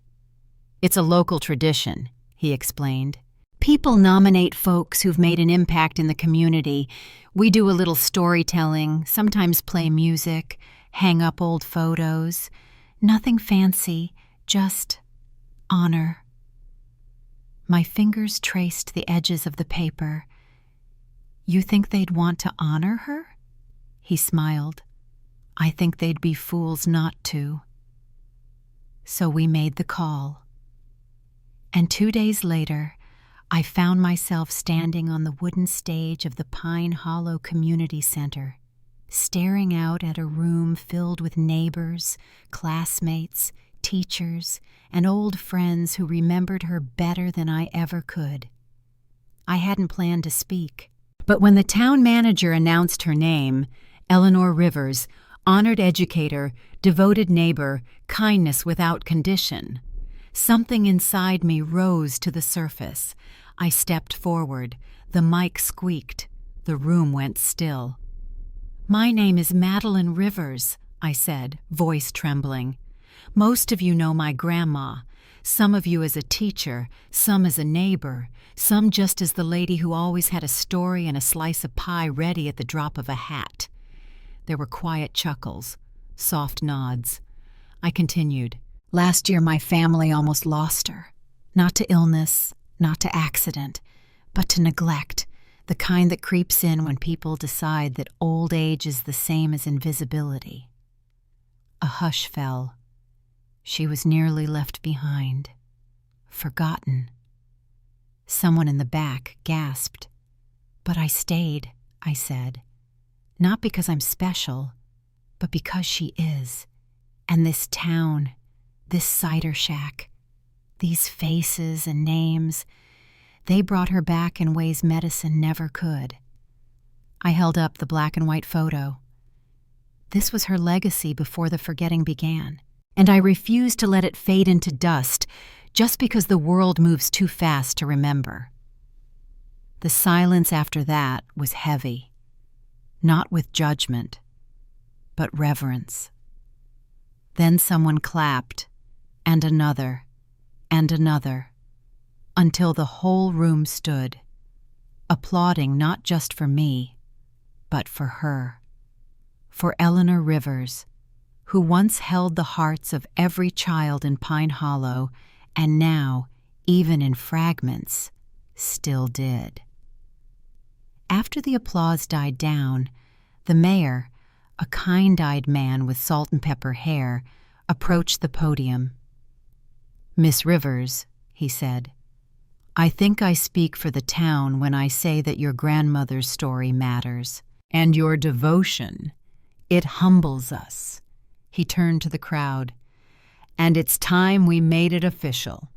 "It's a local tradition," he explained. "People nominate folks who've made an impact in the community. We do a little storytelling, sometimes play music, hang up old photos. Nothing fancy, just honor." My fingers traced the edges of the paper. "You think they'd want to honor her?" He smiled. "I think they'd be fools not to." So we made the call. And 2 days later, I found myself standing on the wooden stage of the Pine Hollow Community Center, staring out at a room filled with neighbors, classmates, teachers, and old friends who remembered her better than I ever could. I hadn't planned to speak, but when the town manager announced her name, Eleanor Rivers, honored educator, devoted neighbor, kindness without condition, something inside me rose to the surface. I stepped forward. The mic squeaked. The room went still. "My name is Madeline Rivers," I said, voice trembling. "Most of you know my grandma. Some of you as a teacher, some as a neighbor, some just as the lady who always had a story and a slice of pie ready at the drop of a hat." There were quiet chuckles, soft nods. I continued. "Last year my family almost lost her. Not to illness, not to accident, but to neglect, the kind that creeps in when people decide that old age is the same as invisibility." A hush fell. She was nearly left behind, forgotten. Someone in the back gasped. "But I stayed," I said. "Not because I'm special, but because she is. And this town, this cider shack, these faces and names, they brought her back in ways medicine never could." I held up the black and white photo. This was her legacy before the forgetting began, and I refused to let it fade into dust just because the world moves too fast to remember. The silence after that was heavy, not with judgment, but reverence. Then someone clapped, and another, until the whole room stood, applauding not just for me, but for her, for Eleanor Rivers, who once held the hearts of every child in Pine Hollow, and now, even in fragments, still did. After the applause died down, the mayor, a kind-eyed man with salt and pepper hair, approached the podium. "Miss Rivers," he said, "I think I speak for the town when I say that your grandmother's story matters, and your devotion, it humbles us." He turned to the crowd. "And it's time we made it official."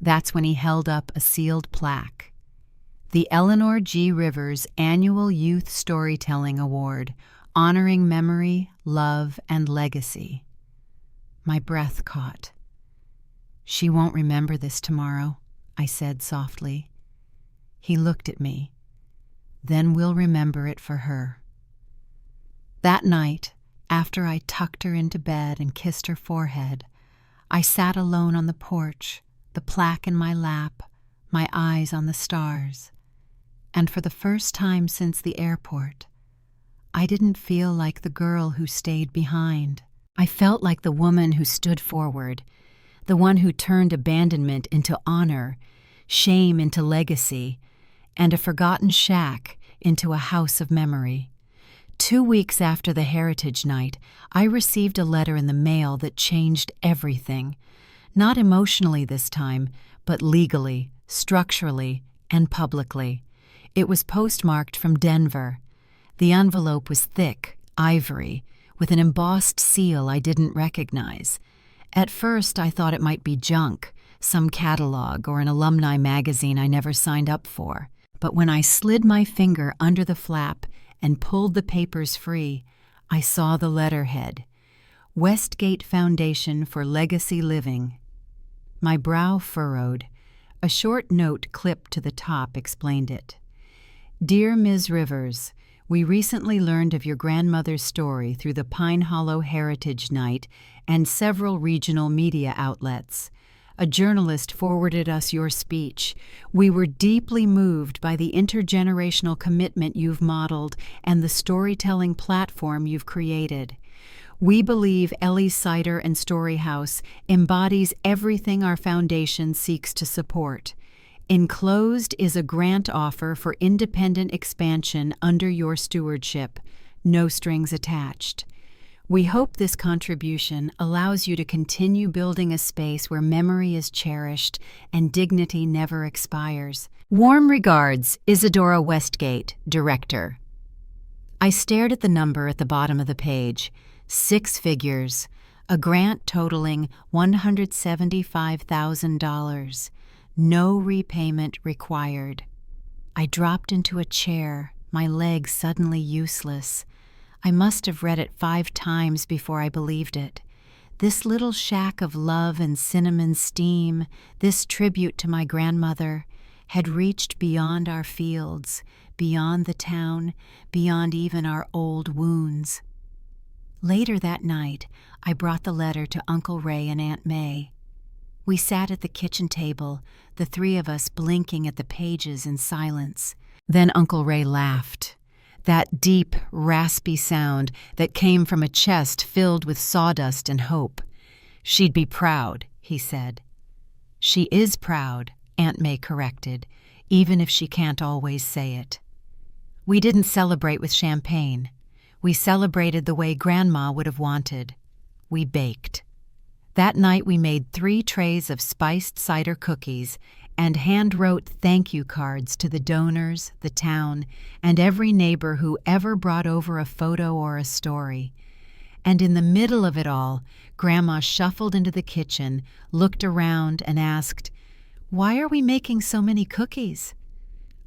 That's when he held up a sealed plaque. The Eleanor G. Rivers Annual Youth Storytelling Award, honoring memory, love, and legacy. My breath caught. "She won't remember this tomorrow," I said softly. He looked at me. "Then we'll remember it for her." That night, after I tucked her into bed and kissed her forehead, I sat alone on the porch, the plaque in my lap, my eyes on the stars. And for the first time since the airport, I didn't feel like the girl who stayed behind. I felt like the woman who stood forward, the one who turned abandonment into honor, shame into legacy, and a forgotten shack into a house of memory. 2 weeks after the Heritage Night, I received a letter in the mail that changed everything. Not emotionally this time, but legally, structurally, and publicly. It was postmarked from Denver. The envelope was thick, ivory, with an embossed seal I didn't recognize. At first, I thought it might be junk, some catalog or an alumni magazine I never signed up for. But when I slid my finger under the flap and pulled the papers free, I saw the letterhead, Westgate Foundation for Legacy Living. My brow furrowed. A short note clipped to the top explained it. Dear Ms. Rivers, we recently learned of your grandmother's story through the Pine Hollow Heritage Night and several regional media outlets. A journalist forwarded us your speech. We were deeply moved by the intergenerational commitment you've modeled and the storytelling platform you've created. We believe Ellie's Cider and Story House embodies everything our foundation seeks to support. Enclosed is a grant offer for independent expansion under your stewardship, no strings attached. We hope this contribution allows you to continue building a space where memory is cherished and dignity never expires. Warm regards, Isadora Westgate, Director. I stared at the number at the bottom of the page. 6 figures, a grant totaling $175,000. No repayment required. I dropped into a chair, my legs suddenly useless. I must have read it 5 times before I believed it. This little shack of love and cinnamon steam, this tribute to my grandmother, had reached beyond our fields, beyond the town, beyond even our old wounds. Later that night, I brought the letter to Uncle Ray and Aunt May. We sat at the kitchen table, the 3 of us blinking at the pages in silence. Then Uncle Ray laughed. That deep, raspy sound that came from a chest filled with sawdust and hope. She'd be proud, he said. She is proud, Aunt May corrected, even if she can't always say it. We didn't celebrate with champagne. We celebrated the way Grandma would have wanted. We baked. That night we made 3 trays of spiced cider cookies and hand-wrote thank you cards to the donors, the town, and every neighbor who ever brought over a photo or a story. And in the middle of it all, Grandma shuffled into the kitchen, looked around, and asked, "Why are we making so many cookies?"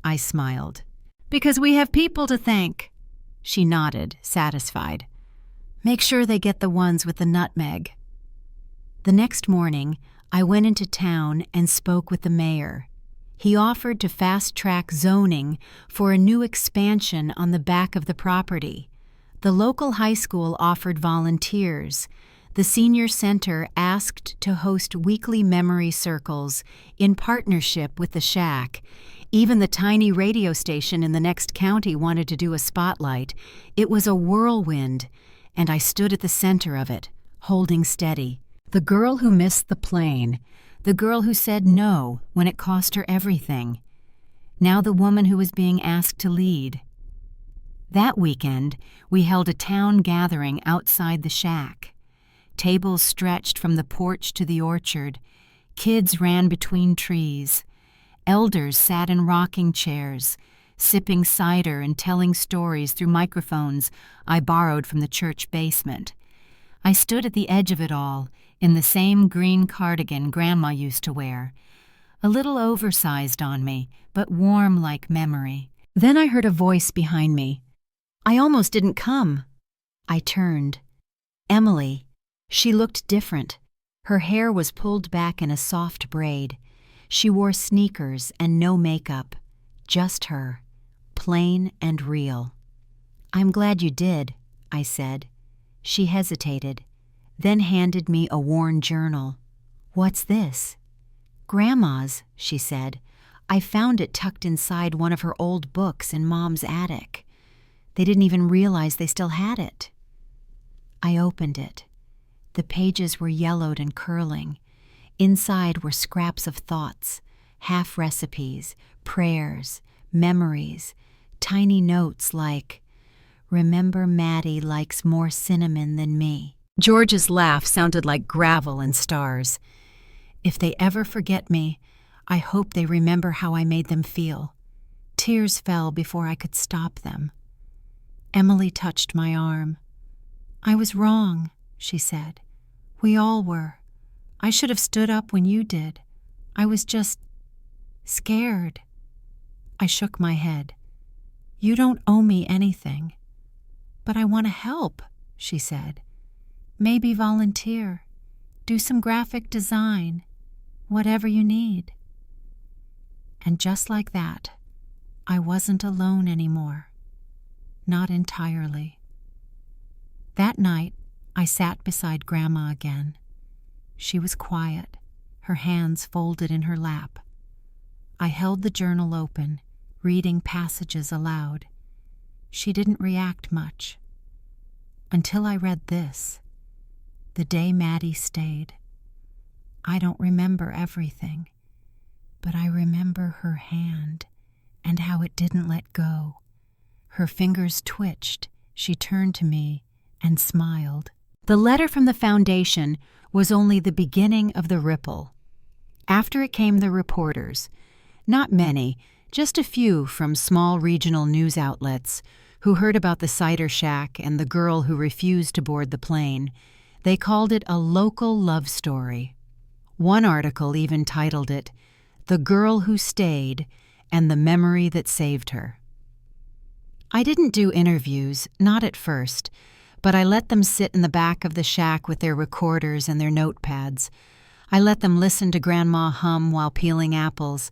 I smiled. "Because we have people to thank." She nodded, satisfied. "Make sure they get the ones with the nutmeg." The next morning, I went into town and spoke with the mayor. He offered to fast-track zoning for a new expansion on the back of the property. The local high school offered volunteers. The senior center asked to host weekly memory circles in partnership with the shack. Even the tiny radio station in the next county wanted to do a spotlight. It was a whirlwind, and I stood at the center of it, holding steady. The girl who missed the plane, the girl who said no when it cost her everything. Now the woman who was being asked to lead. That weekend, we held a town gathering outside the shack. Tables stretched from the porch to the orchard. Kids ran between trees. Elders sat in rocking chairs, sipping cider and telling stories through microphones I borrowed from the church basement. I stood at the edge of it all, in the same green cardigan Grandma used to wear, a little oversized on me, but warm like memory. Then I heard a voice behind me. "I almost didn't come." I turned. Emily. She looked different. Her hair was pulled back in a soft braid. She wore sneakers and no makeup. Just her. Plain and real. "I'm glad you did," I said. She hesitated, then handed me a worn journal. "What's this?" "Grandma's," she said. "I found it tucked inside one of her old books in Mom's attic. They didn't even realize they still had it." I opened it. The pages were yellowed and curling. Inside were scraps of thoughts, half recipes, prayers, memories, tiny notes like, "Remember Maddie likes more cinnamon than me." George's laugh sounded like gravel and stars. "If they ever forget me, I hope they remember how I made them feel." Tears fell before I could stop them. Emily touched my arm. "I was wrong," she said. "We all were. I should have stood up when you did. I was just scared." I shook my head. "You don't owe me anything, but I want to help," she said. "Maybe volunteer, do some graphic design, whatever you need." And just like that, I wasn't alone anymore. Not entirely. That night, I sat beside Grandma again. She was quiet, her hands folded in her lap. I held the journal open, reading passages aloud. She didn't react much. Until I read this, "The day Maddie stayed." I don't remember everything, but I remember her hand and how it didn't let go. Her fingers twitched. She turned to me and smiled. The letter from the foundation was only the beginning of the ripple. After it came the reporters. Not many, just a few from small regional news outlets who heard about the cider shack and the girl who refused to board the plane. They called it a local love story. One article even titled it, "The Girl Who Stayed and the Memory That Saved Her." I didn't do interviews, not at first, but I let them sit in the back of the shack with their recorders and their notepads. I let them listen to Grandma hum while peeling apples,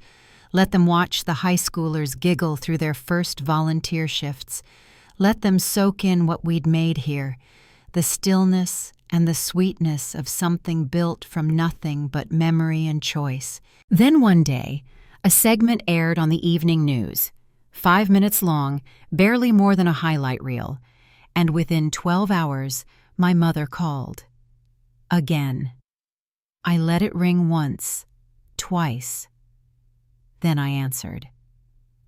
let them watch the high schoolers giggle through their first volunteer shifts, let them soak in what we'd made here, the stillness and the sweetness of something built from nothing but memory and choice. Then one day, a segment aired on the evening news, 5 minutes long, barely more than a highlight reel, and within 12 hours, my mother called. Again. I let it ring once, twice. Then I answered.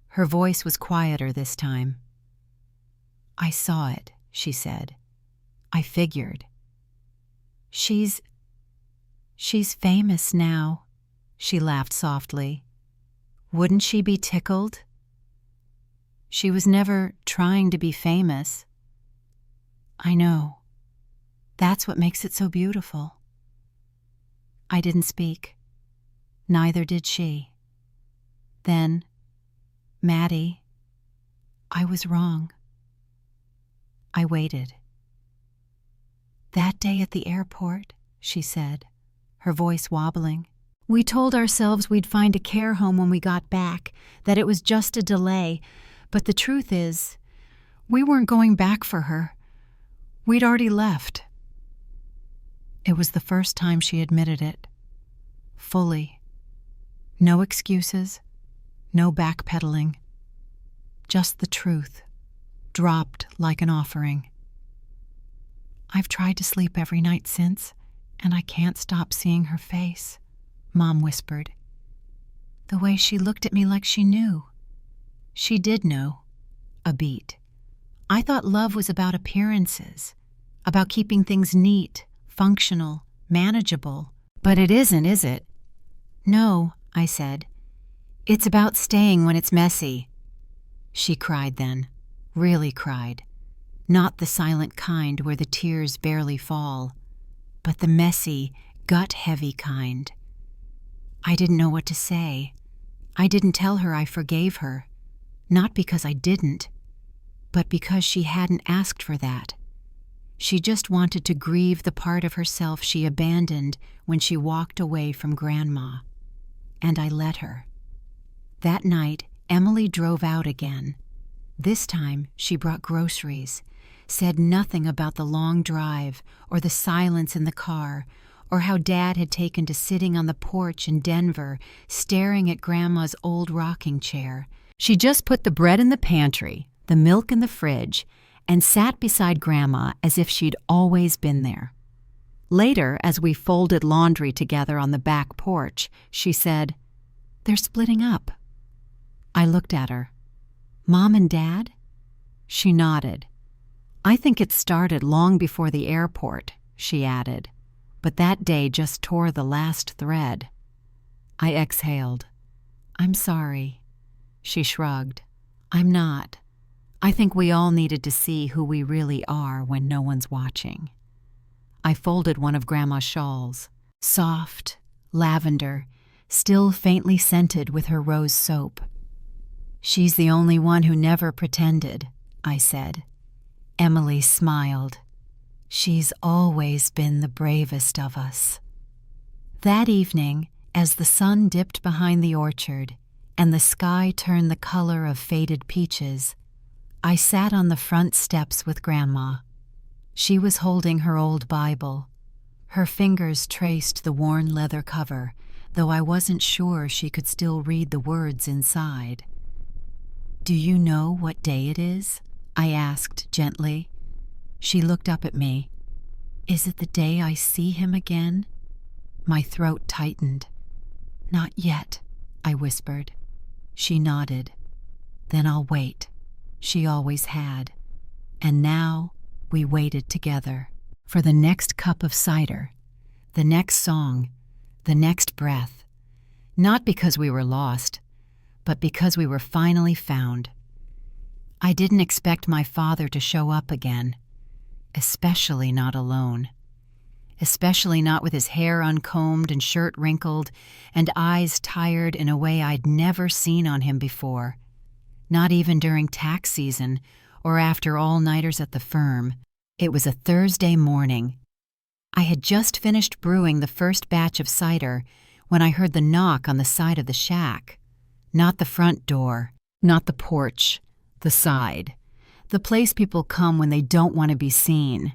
Her voice was quieter this time. "I saw it," she said. "I figured. She's famous now," she laughed softly. "Wouldn't she be tickled?" "She was never trying to be famous." "I know. That's what makes it so beautiful." I didn't speak. Neither did she. Then, "Maddie, I was wrong." I waited. "That day at the airport," she said, her voice wobbling, "we told ourselves we'd find a care home when we got back, that it was just a delay, but the truth is, we weren't going back for her. We'd already left." It was the first time she admitted it. Fully. No excuses, no backpedaling. Just the truth, dropped like an offering. "I've tried to sleep every night since, and I can't stop seeing her face," Mom whispered. "The way she looked at me like she knew." She did know. A beat. I thought love was about appearances, about keeping things neat, functional, manageable. But it isn't, is it? "No," I said. "It's about staying when it's messy." She cried then, really cried. Not the silent kind where the tears barely fall, but the messy, gut-heavy kind. I didn't know what to say. I didn't tell her I forgave her, not because I didn't, but because she hadn't asked for that. She just wanted to grieve the part of herself she abandoned when she walked away from Grandma. And I let her. That night, Emily drove out again. This time, she brought groceries, said nothing about the long drive or the silence in the car or how Dad had taken to sitting on the porch in Denver, staring at Grandma's old rocking chair. She just put the bread in the pantry, the milk in the fridge, and sat beside Grandma as if she'd always been there. Later, as we folded laundry together on the back porch, she said, "They're splitting up." I looked at her. "Mom and Dad?" She nodded. "I think it started long before the airport," she added, "but that day just tore the last thread." I exhaled. "I'm sorry." She shrugged. "I'm not. I think we all needed to see who we really are when no one's watching." I folded one of Grandma's shawls, soft, lavender, still faintly scented with her rose soap. "She's the only one who never pretended," I said. Emily smiled. "She's always been the bravest of us." That evening, as the sun dipped behind the orchard and the sky turned the color of faded peaches, I sat on the front steps with Grandma. She was holding her old Bible. Her fingers traced the worn leather cover, though I wasn't sure she could still read the words inside. "Do you know what day it is?" I asked gently. She looked up at me. "Is it the day I see him again?" My throat tightened. "Not yet," I whispered. She nodded. "Then I'll wait." She always had. And now we waited together for the next cup of cider, the next song, the next breath. Not because we were lost, but because we were finally found. I didn't expect my father to show up again, especially not alone. Especially not with his hair uncombed and shirt wrinkled and eyes tired in a way I'd never seen on him before. Not even during tax season or after all-nighters at the firm. It was a Thursday morning. I had just finished brewing the first batch of cider when I heard the knock on the side of the shack. Not the front door, not the porch, the side. The place people come when they don't want to be seen.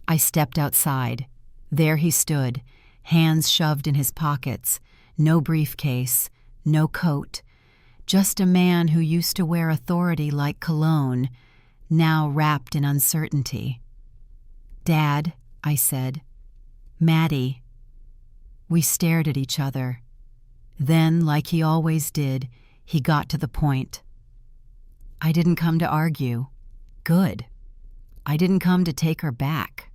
I stepped outside. There he stood, hands shoved in his pockets, no briefcase, no coat, just a man who used to wear authority like cologne, now wrapped in uncertainty. "Dad," I said. "Maddie." We stared at each other. Then, like he always did, he got to the point. "I didn't come to argue." "Good. I didn't come to take her back."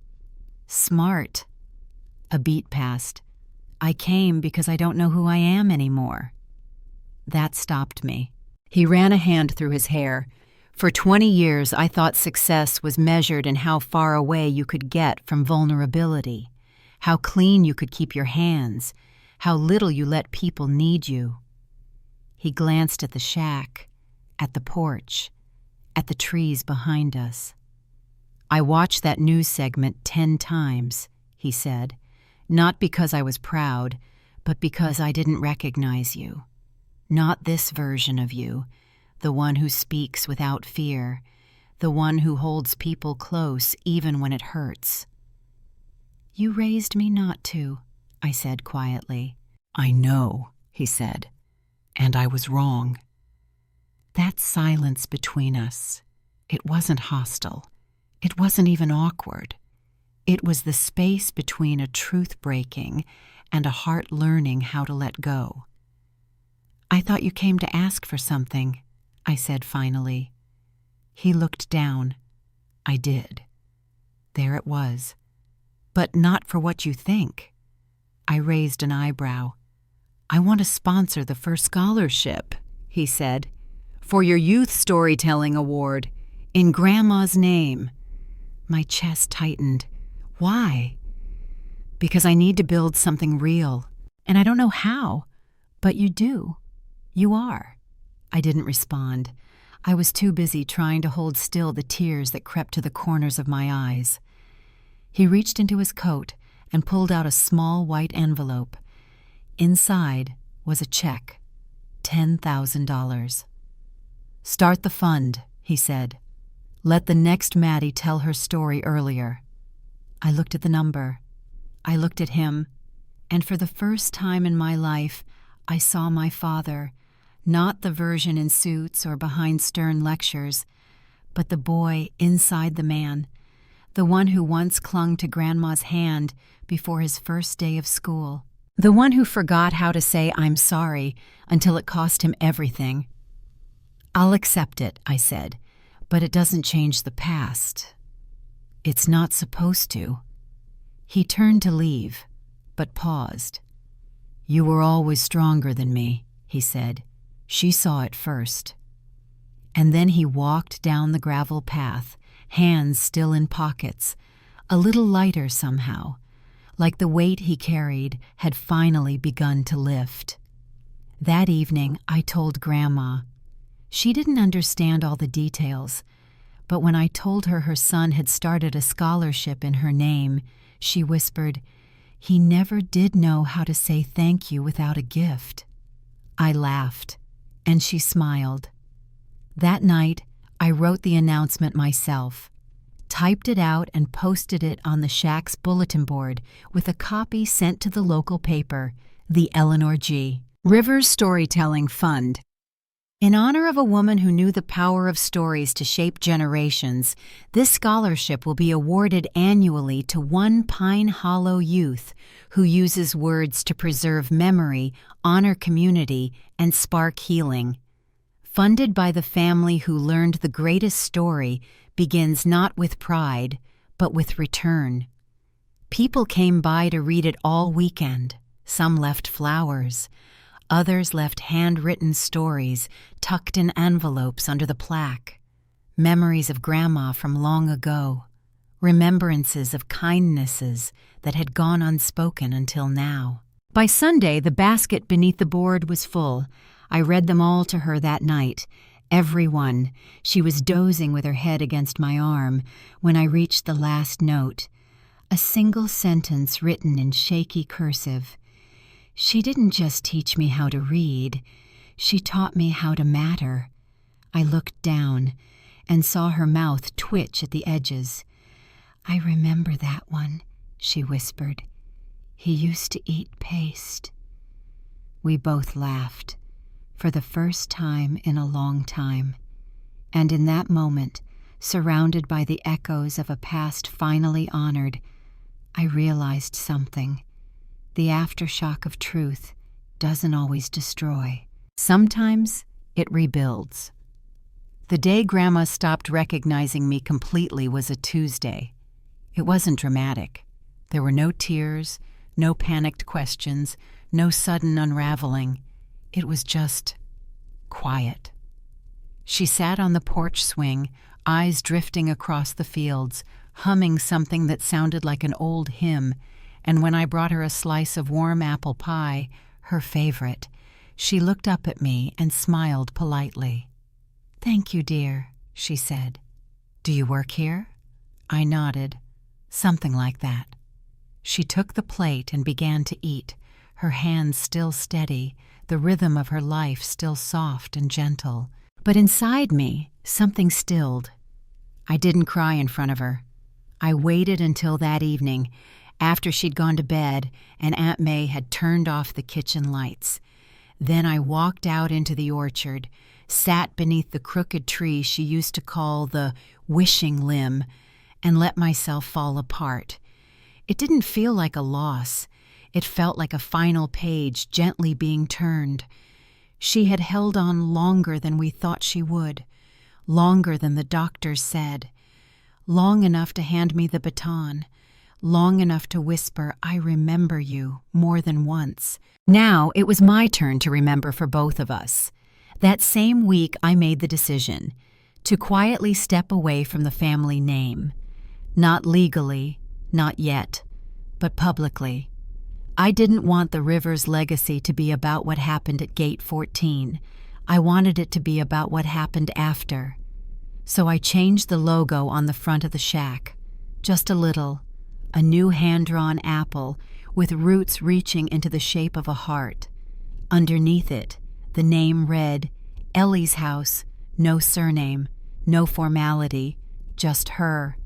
"Smart." A beat passed. "I came because I don't know who I am anymore." That stopped me. He ran a hand through his hair. For 20 years, I thought success was measured in how far away you could get from vulnerability, how clean you could keep your hands, how little you let people need you. He glanced at the shack, at the porch, at the trees behind us. "I watched that news segment 10 times, he said, "not because I was proud, but because I didn't recognize you. Not this version of you, the one who speaks without fear, the one who holds people close even when it hurts." "You raised me not to," I said quietly. "I know," he said, "and I was wrong." That silence between us, it wasn't hostile. It wasn't even awkward. It was the space between a truth breaking and a heart learning how to let go. "I thought you came to ask for something," I said finally. He looked down. I did. There it was. "But not for what you think." I raised an eyebrow. "I want to sponsor the first scholarship," he said, "for your youth storytelling award, in Grandma's name." My chest tightened. "Why?" "Because I need to build something real, and I don't know how, but you do. You are." I didn't respond. I was too busy trying to hold still the tears that crept to the corners of my eyes. He reached into his coat and pulled out a small white envelope. Inside was a check, $10,000. "Start the fund," he said. "Let the next Maddie tell her story earlier." I looked at the number. I looked at him, and for the first time in my life, I saw my father, not the version in suits or behind stern lectures, but the boy inside the man, the one who once clung to Grandma's hand before his first day of school, the one who forgot how to say "I'm sorry" until it cost him everything. "I'll accept it," I said, "but it doesn't change the past. It's not supposed to." He turned to leave, but paused. "You were always stronger than me," he said. "She saw it first." And then he walked down the gravel path, hands still in pockets, a little lighter somehow, like the weight he carried had finally begun to lift. That evening, I told Grandma. She didn't understand all the details, but when I told her her son had started a scholarship in her name, she whispered, "He never did know how to say thank you without a gift." I laughed, and she smiled. That night, I wrote the announcement myself, typed it out and posted it on the shack's bulletin board with a copy sent to the local paper, the Eleanor G. Rivers Storytelling Fund. In honor of a woman who knew the power of stories to shape generations, this scholarship will be awarded annually to one Pine Hollow youth who uses words to preserve memory, honor community, and spark healing. Funded by the family who learned the greatest story begins not with pride, but with return. People came by to read it all weekend. Some left flowers. Others left handwritten stories tucked in envelopes under the plaque. Memories of Grandma from long ago. Remembrances of kindnesses that had gone unspoken until now. By Sunday, the basket beneath the board was full. I read them all to her that night. Every one. She was dozing with her head against my arm when I reached the last note. A single sentence written in shaky cursive. She didn't just teach me how to read. She taught me how to matter. I looked down and saw her mouth twitch at the edges. "I remember that one," she whispered. "He used to eat paste." We both laughed, for the first time in a long time. And in that moment, surrounded by the echoes of a past finally honored, I realized something. The aftershock of truth doesn't always destroy. Sometimes it rebuilds. The day Grandma stopped recognizing me completely was a Tuesday. It wasn't dramatic. There were no tears, no panicked questions, no sudden unraveling. It was just quiet. She sat on the porch swing, eyes drifting across the fields, humming something that sounded like an old hymn, and when I brought her a slice of warm apple pie, her favorite, she looked up at me and smiled politely. "Thank you, dear," she said. "Do you work here?" I nodded. Something like that. She took the plate and began to eat, her hands still steady, the rhythm of her life still soft and gentle. But inside me, something stilled. I didn't cry in front of her. I waited until that evening, after she'd gone to bed and Aunt May had turned off the kitchen lights. Then I walked out into the orchard, sat beneath the crooked tree she used to call the wishing limb, and let myself fall apart. It didn't feel like a loss. It felt like a final page gently being turned. She had held on longer than we thought she would, longer than the doctors said, long enough to hand me the baton, long enough to whisper, "I remember you," more than once. Now it was my turn to remember for both of us. That same week I made the decision to quietly step away from the family name. Not legally, not yet, but publicly. I didn't want the Rivers legacy to be about what happened at Gate 14. I wanted it to be about what happened after. So I changed the logo on the front of the shack. Just a little. A new hand-drawn apple with roots reaching into the shape of a heart. Underneath it, the name read, Ellie's house, no surname, no formality, just her.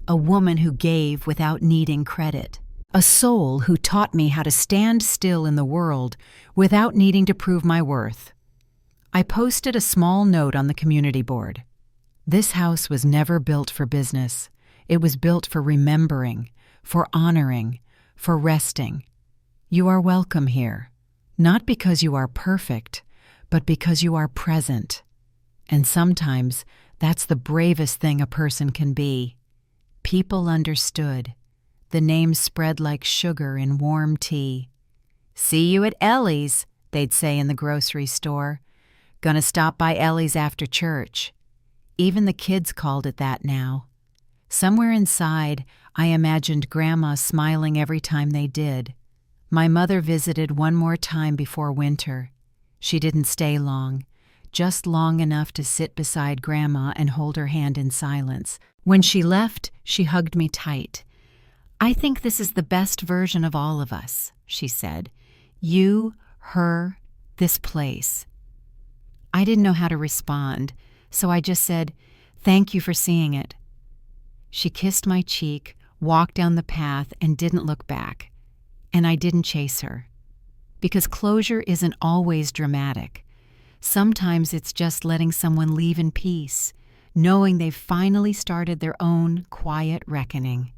A woman who gave without needing credit. A soul who taught me how to stand still in the world without needing to prove my worth. I posted a small note on the community board. This house was never built for business. It was built for remembering, for honoring, for resting. You are welcome here, not because you are perfect, but because you are present. And sometimes that's the bravest thing a person can be. People understood. The name spread like sugar in warm tea. "See you at Ellie's," they'd say in the grocery store. "Gonna stop by Ellie's after church." Even the kids called it that now. Somewhere inside, I imagined Grandma smiling every time they did. My mother visited one more time before winter. She didn't stay long, just long enough to sit beside Grandma and hold her hand in silence. When she left, she hugged me tight. "I think this is the best version of all of us," she said. "You, her, this place." I didn't know how to respond, so I just said, "Thank you for seeing it." She kissed my cheek, walked down the path, and didn't look back. And I didn't chase her. Because closure isn't always dramatic. Sometimes it's just letting someone leave in peace, knowing they've finally started their own quiet reckoning.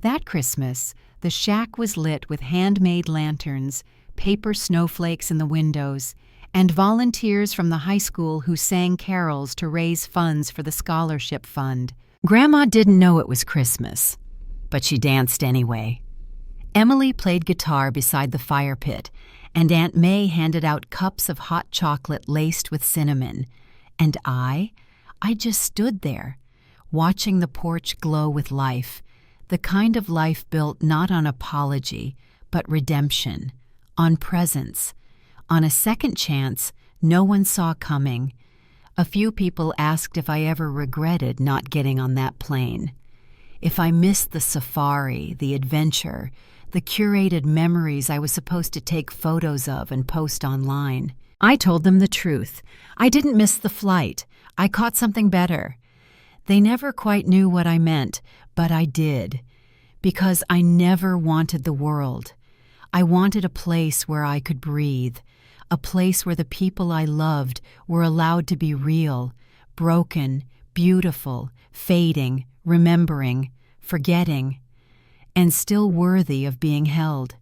That Christmas, the shack was lit with handmade lanterns, paper snowflakes in the windows, and volunteers from the high school who sang carols to raise funds for the scholarship fund. Grandma didn't know it was Christmas, but she danced anyway. Emily played guitar beside the fire pit, and Aunt May handed out cups of hot chocolate laced with cinnamon. And I just stood there, watching the porch glow with life, the kind of life built not on apology, but redemption, on presence, on a second chance no one saw coming. A few people asked if I ever regretted not getting on that plane, if I missed the safari, the adventure, the curated memories I was supposed to take photos of and post online. I told them the truth. I didn't miss the flight. I caught something better. They never quite knew what I meant, but I did, because I never wanted the world. I wanted a place where I could breathe, a place where the people I loved were allowed to be real, broken, beautiful, fading, remembering, forgetting, and still worthy of being held.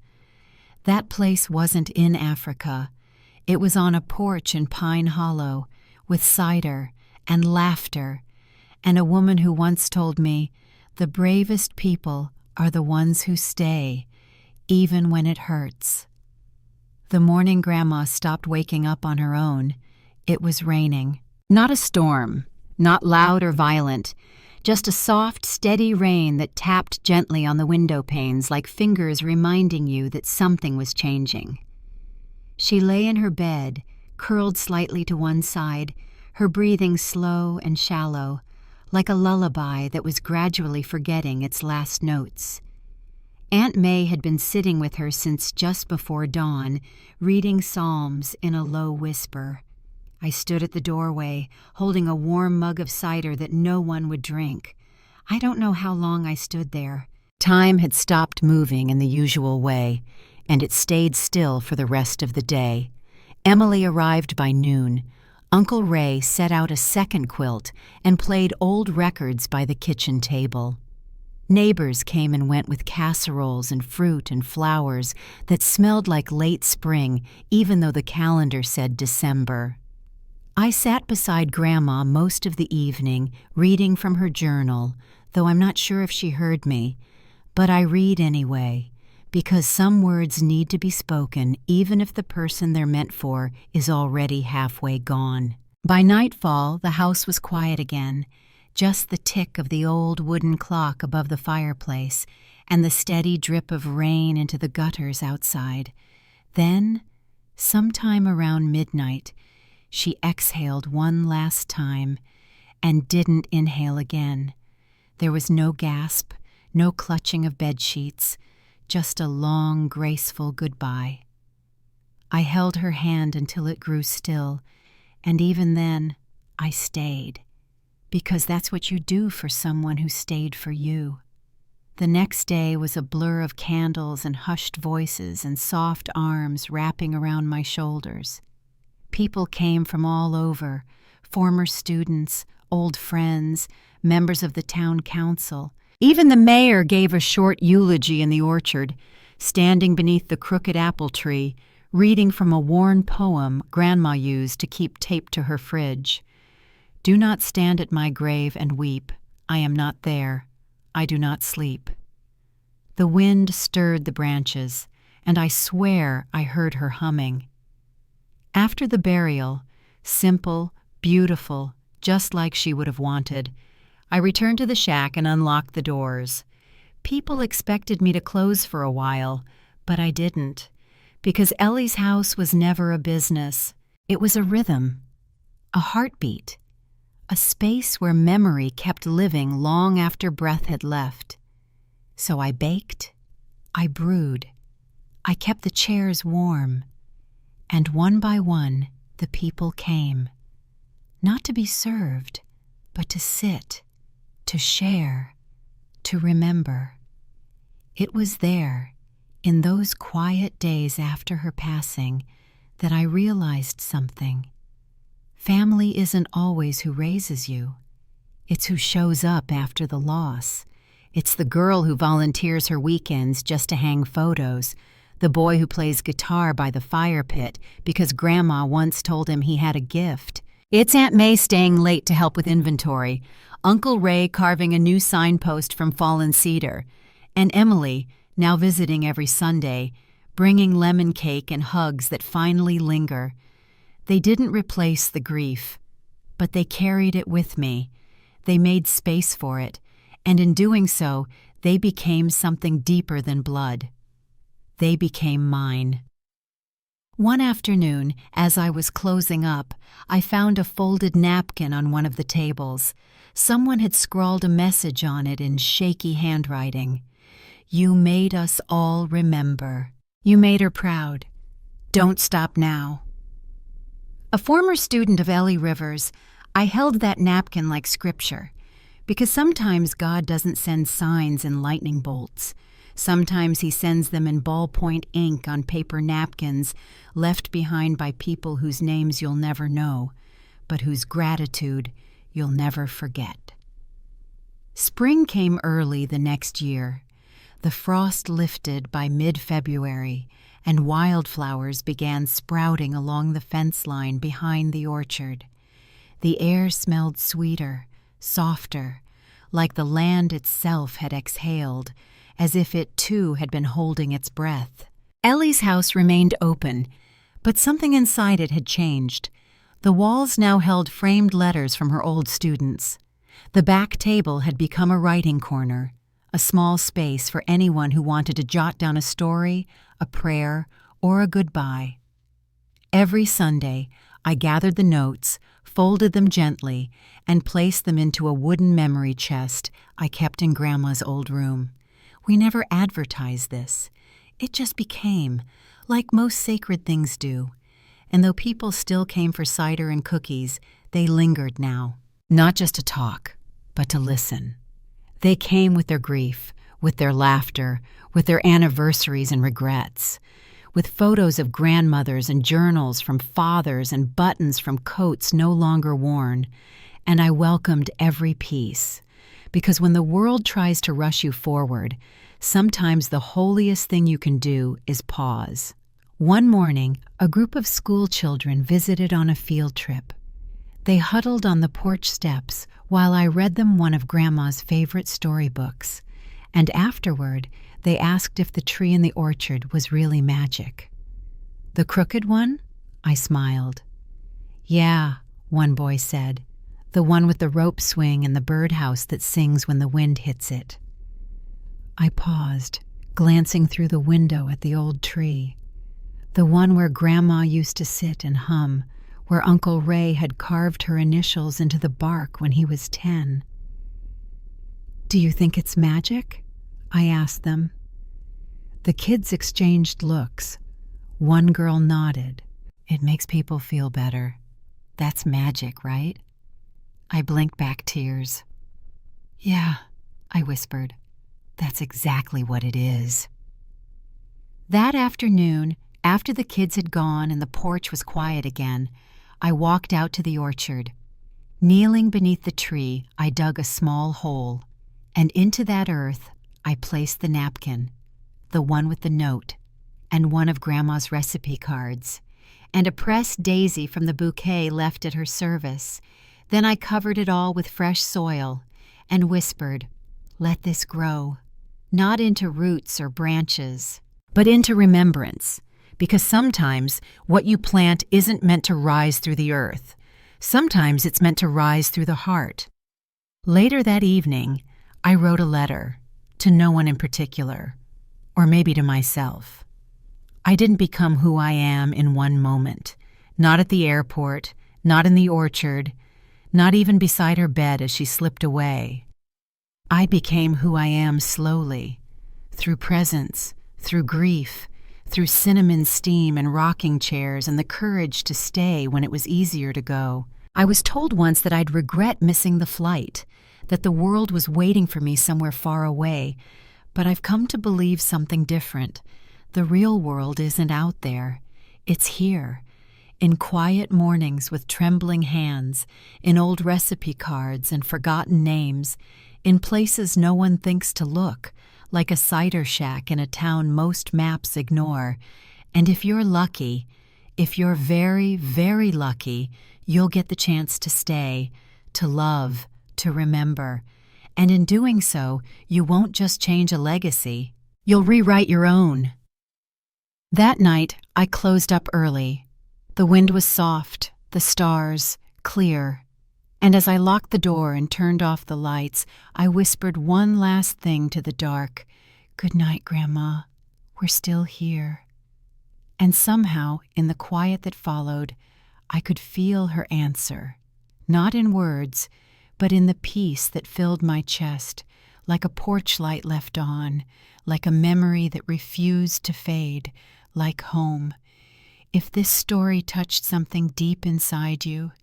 That place wasn't in Africa. It was on a porch in Pine Hollow, with cider and laughter, and a woman who once told me, "The bravest people are the ones who stay, even when it hurts." The morning Grandma stopped waking up on her own, it was raining. Not a storm, not loud or violent, just a soft, steady rain that tapped gently on the window panes like fingers reminding you that something was changing. She lay in her bed, curled slightly to one side, her breathing slow and shallow, like a lullaby that was gradually forgetting its last notes. Aunt May had been sitting with her since just before dawn, reading psalms in a low whisper. I stood at the doorway, holding a warm mug of cider that no one would drink. I don't know how long I stood there. Time had stopped moving in the usual way, and it stayed still for the rest of the day. Emily arrived by noon. Uncle Ray set out a second quilt and played old records by the kitchen table. Neighbors came and went with casseroles and fruit and flowers that smelled like late spring, even though the calendar said December. I sat beside Grandma most of the evening, reading from her journal, though I'm not sure if she heard me. But I read anyway, because some words need to be spoken even if the person they're meant for is already halfway gone. By nightfall, the house was quiet again, just the tick of the old wooden clock above the fireplace and the steady drip of rain into the gutters outside. Then, sometime around midnight, she exhaled one last time and didn't inhale again. There was no gasp, no clutching of bedsheets, just a long, graceful goodbye. I held her hand until it grew still, and even then, I stayed, because that's what you do for someone who stayed for you. The next day was a blur of candles and hushed voices and soft arms wrapping around my shoulders. People came from all over, former students, old friends, members of the town council. Even the mayor gave a short eulogy in the orchard, standing beneath the crooked apple tree, reading from a worn poem Grandma used to keep taped to her fridge. "Do not stand at my grave and weep. I am not there. I do not sleep." The wind stirred the branches, and I swear I heard her humming. After the burial, simple, beautiful, just like she would have wanted, I returned to the shack and unlocked the doors. People expected me to close for a while, but I didn't, because Ellie's house was never a business. It was a rhythm, a heartbeat, a space where memory kept living long after breath had left. So I baked, I brewed, I kept the chairs warm, and one by one the people came, not to be served, but to sit, to share, to remember. It was there, in those quiet days after her passing, that I realized something. Family isn't always who raises you. It's who shows up after the loss. It's the girl who volunteers her weekends just to hang photos, the boy who plays guitar by the fire pit because Grandma once told him he had a gift. It's Aunt May staying late to help with inventory, Uncle Ray carving a new signpost from fallen cedar, and Emily, now visiting every Sunday, bringing lemon cake and hugs that finally linger. They didn't replace the grief, but they carried it with me. They made space for it, and in doing so, they became something deeper than blood. They became mine. One afternoon, as I was closing up, I found a folded napkin on one of the tables. Someone had scrawled a message on it in shaky handwriting. You made us all remember. You made her proud. Don't stop now. A former student of Ellie Rivers, I held that napkin like scripture, because sometimes God doesn't send signs in lightning bolts. Sometimes he sends them in ballpoint ink on paper napkins left behind by people whose names you'll never know, but whose gratitude you'll never forget. Spring came early the next year. The frost lifted by mid-February, and wildflowers began sprouting along the fence line behind the orchard. The air smelled sweeter, softer, like the land itself had exhaled, as if it too had been holding its breath. Ellie's house remained open, but something inside it had changed. The walls now held framed letters from her old students. The back table had become a writing corner, a small space for anyone who wanted to jot down a story, a prayer, or a goodbye. Every Sunday, I gathered the notes, folded them gently, and placed them into a wooden memory chest I kept in Grandma's old room. We never advertised this. It just became, like most sacred things do. And though people still came for cider and cookies, they lingered now, not just to talk, but to listen. They came with their grief, with their laughter, with their anniversaries and regrets, with photos of grandmothers and journals from fathers and buttons from coats no longer worn. And I welcomed every piece. Because when the world tries to rush you forward, sometimes the holiest thing you can do is pause. One morning, a group of school children visited on a field trip. They huddled on the porch steps while I read them one of Grandma's favorite storybooks, and afterward, they asked if the tree in the orchard was really magic. The crooked one? I smiled. Yeah, one boy said. The one with the rope swing and the birdhouse that sings when the wind hits it. I paused, glancing through the window at the old tree. The one where Grandma used to sit and hum, where Uncle Ray had carved her initials into the bark when he was 10. Do you think it's magic? I asked them. The kids exchanged looks. One girl nodded. It makes people feel better. That's magic, right? I blinked back tears. Yeah, I whispered. That's exactly what it is. That afternoon, after the kids had gone and the porch was quiet again, I walked out to the orchard. Kneeling beneath the tree, I dug a small hole, and into that earth I placed the napkin, the one with the note, and one of Grandma's recipe cards, and a pressed daisy from the bouquet left at her service. Then I covered it all with fresh soil and whispered, "Let this grow, not into roots or branches, but into remembrance, because sometimes what you plant isn't meant to rise through the earth. Sometimes it's meant to rise through the heart." Later that evening, I wrote a letter, to no one in particular, or maybe to myself. I didn't become who I am in one moment, Not at the airport, not in the orchard, not even beside her bed as she slipped away. I became who I am slowly, through presence, through grief, through cinnamon steam and rocking chairs and the courage to stay when it was easier to go. I was told once that I'd regret missing the flight, that the world was waiting for me somewhere far away, but I've come to believe something different. The real world isn't out there. It's here, in quiet mornings with trembling hands, in old recipe cards and forgotten names, in places no one thinks to look, like a cider shack in a town most maps ignore. And if you're lucky, if you're very, very lucky, you'll get the chance to stay, to love, to remember. And in doing so, you won't just change a legacy, you'll rewrite your own. That night, I closed up early. The wind was soft, the stars clear. And as I locked the door and turned off the lights, I whispered one last thing to the dark. "Good night, Grandma. We're still here." And somehow, in the quiet that followed, I could feel her answer. Not in words, but in the peace that filled my chest, like a porch light left on, like a memory that refused to fade, like home. If this story touched something deep inside you,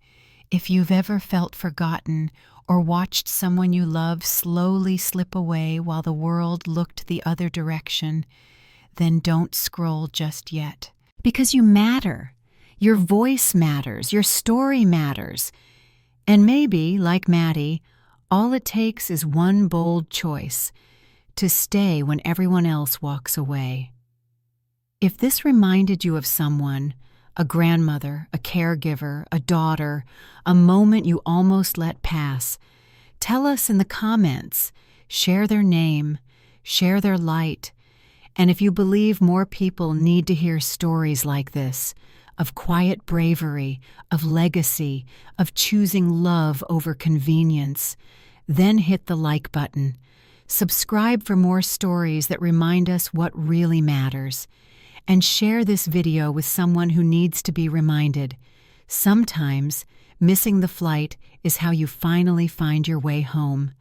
if you've ever felt forgotten or watched someone you love slowly slip away while the world looked the other direction, then don't scroll just yet. Because you matter. Your voice matters. Your story matters. And maybe, like Maddie, all it takes is one bold choice, to stay when everyone else walks away. If this reminded you of someone, a grandmother, a caregiver, a daughter, a moment you almost let pass, tell us in the comments. Share their name, share their light. And if you believe more people need to hear stories like this, of quiet bravery, of legacy, of choosing love over convenience, then hit the like button. Subscribe for more stories that remind us what really matters. And share this video with someone who needs to be reminded. Sometimes, missing the flight is how you finally find your way home.